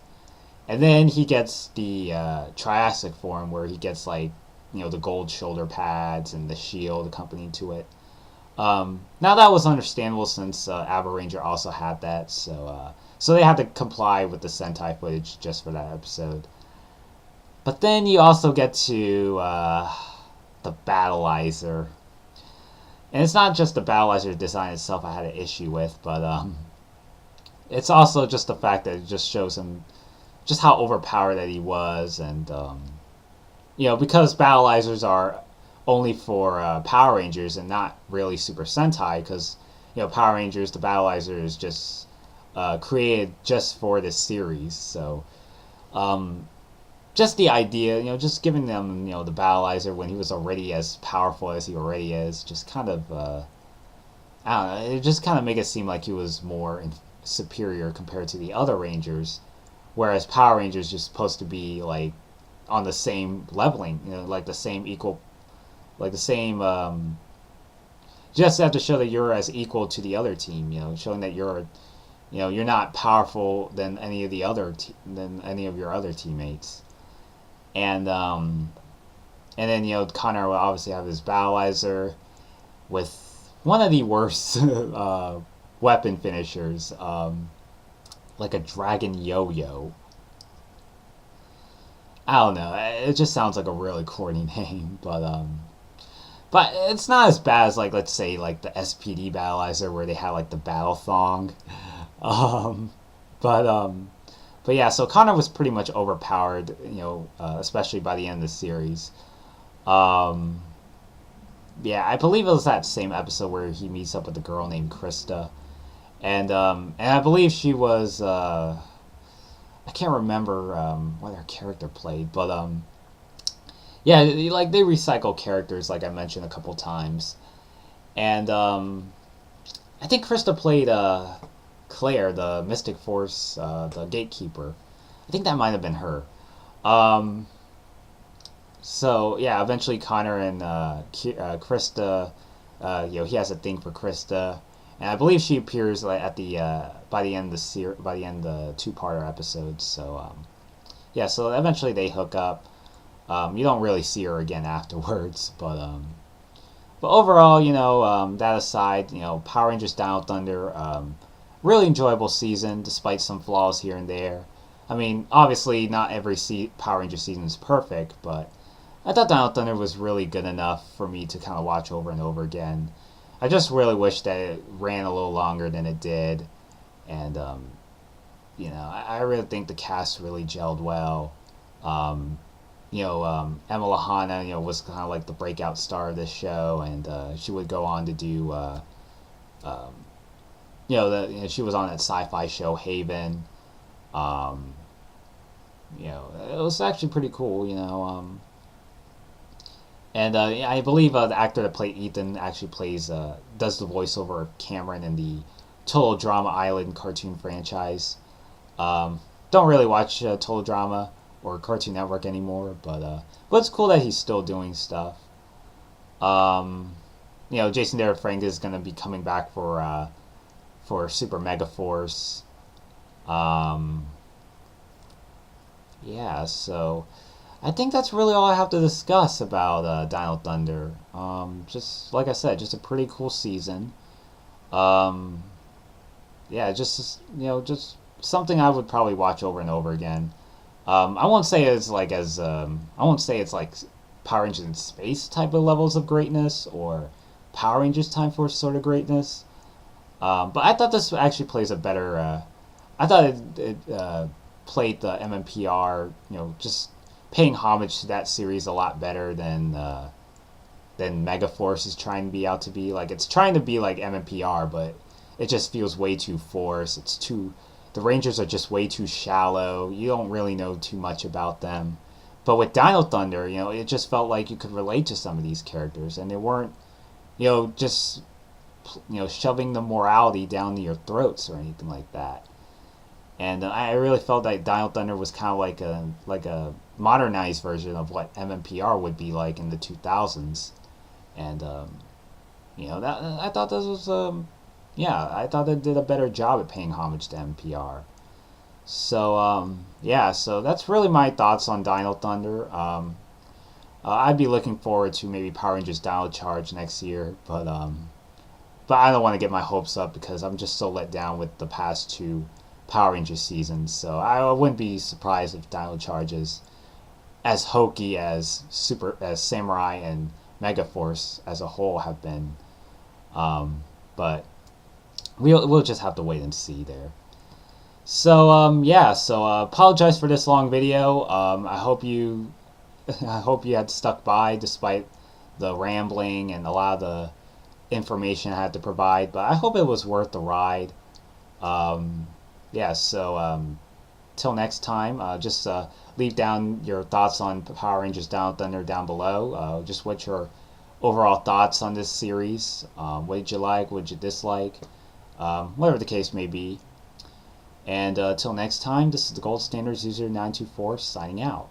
And then he gets the Triassic form, where he gets like the gold shoulder pads and the shield accompanying to it. Now that was understandable, since Abba Ranger also had that, so they had to comply with the Sentai footage just for that episode. But then you also get to the Battleizer, and it's not just the Battleizer design itself I had an issue with, but it's also just the fact that it just shows him just how overpowered that he was, and because Battleizers are only for Power Rangers and not really Super Sentai, because Power Rangers, the Battleizer is just created just for this series. So um, just the idea, just giving them the Battleizer when he was already as powerful as he already is, just kind of I don't know, it just kind of make it seem like he was more superior compared to the other Rangers, whereas Power Rangers just supposed to be like on the same leveling, like the same equal, like the same. Just have to show that you're as equal to the other team. Showing that you're not powerful than any of your other teammates. And And then, Connor will obviously have his Battleizer with one of the worst weapon finishers, like a dragon yo-yo. I don't know. It just sounds like a really corny name, but it's not as bad as, like, let's say, like the SPD Battleizer where they have like the battle thong. Um, but but yeah, so Connor was pretty much overpowered, especially by the end of the series. Um, yeah, I believe it was that same episode where he meets up with a girl named Krista, and I believe she was I can't remember what her character played, but yeah, like they recycle characters, like I mentioned a couple times, and I think Krista played Claire, the Mystic Force, the Gatekeeper. I think that might have been her. Um, so yeah, eventually Connor and Krista, he has a thing for Krista, and I believe she appears like at the by the end of by the end of the two-parter episodes. So yeah, so eventually they hook up. You don't really see her again afterwards, but overall, that aside, Power Rangers Dino Thunder, really enjoyable season despite some flaws here and there. I mean, obviously not every Power Ranger season is perfect, but I thought Dino Thunder was really good enough for me to kind of watch over and over again. I just really wish that it ran a little longer than it did, and I really think the cast really gelled well. Um, Emma Lahana, was kind of like the breakout star of this show, and she would go on to do, um, she was on that sci-fi show Haven. Um, it was actually pretty cool, and yeah, I believe the actor that played Ethan actually does the voiceover of Cameron in the Total Drama Island cartoon franchise. Um, don't really watch Total Drama or Cartoon Network anymore, but it's cool that he's still doing stuff. Um, Jason David Frank is going to be coming back for Super Mega Force. Um, yeah, so I think that's really all I have to discuss about Dino Thunder. Just like I said, just a pretty cool season. Um, yeah, just something I would probably watch over and over again. I won't say I won't say it's like Power Rangers in Space type of levels of greatness or Power Rangers Time Force sort of greatness. But I thought this actually plays a better. I thought it played the MMPR, just paying homage to that series a lot better than Megaforce is trying to be out to be. Like, it's trying to be like MMPR, but it just feels way too forced. The Rangers are just way too shallow. You don't really know too much about them. But with Dino Thunder, it just felt like you could relate to some of these characters, and they weren't, just shoving the morality down your throats or anything like that. And I really felt that Dino Thunder was kind of like a modernized version of what MMPR would be like in the 2000s. And that I thought this was yeah, I thought they did a better job at paying homage to MMPR. So yeah, so that's really my thoughts on Dino Thunder. I'd be looking forward to maybe Power Rangers Dino Charge next year, but I don't want to get my hopes up because I'm just so let down with the past two Power Rangers seasons. So I wouldn't be surprised if Dino Charge is as hokey as Samurai and Megaforce as a whole have been. But we'll just have to wait and see there. So yeah, so apologize for this long video. I hope you I hope you had stuck by despite the rambling and a lot of the information I had to provide, but I hope it was worth the ride. Um, yeah, so till next time, just leave down your thoughts on Power Rangers Down Thunder down below. Just what your overall thoughts on this series. What did you like? What did you dislike? Whatever the case may be. And till next time, this is the Gold Standards User 924 signing out.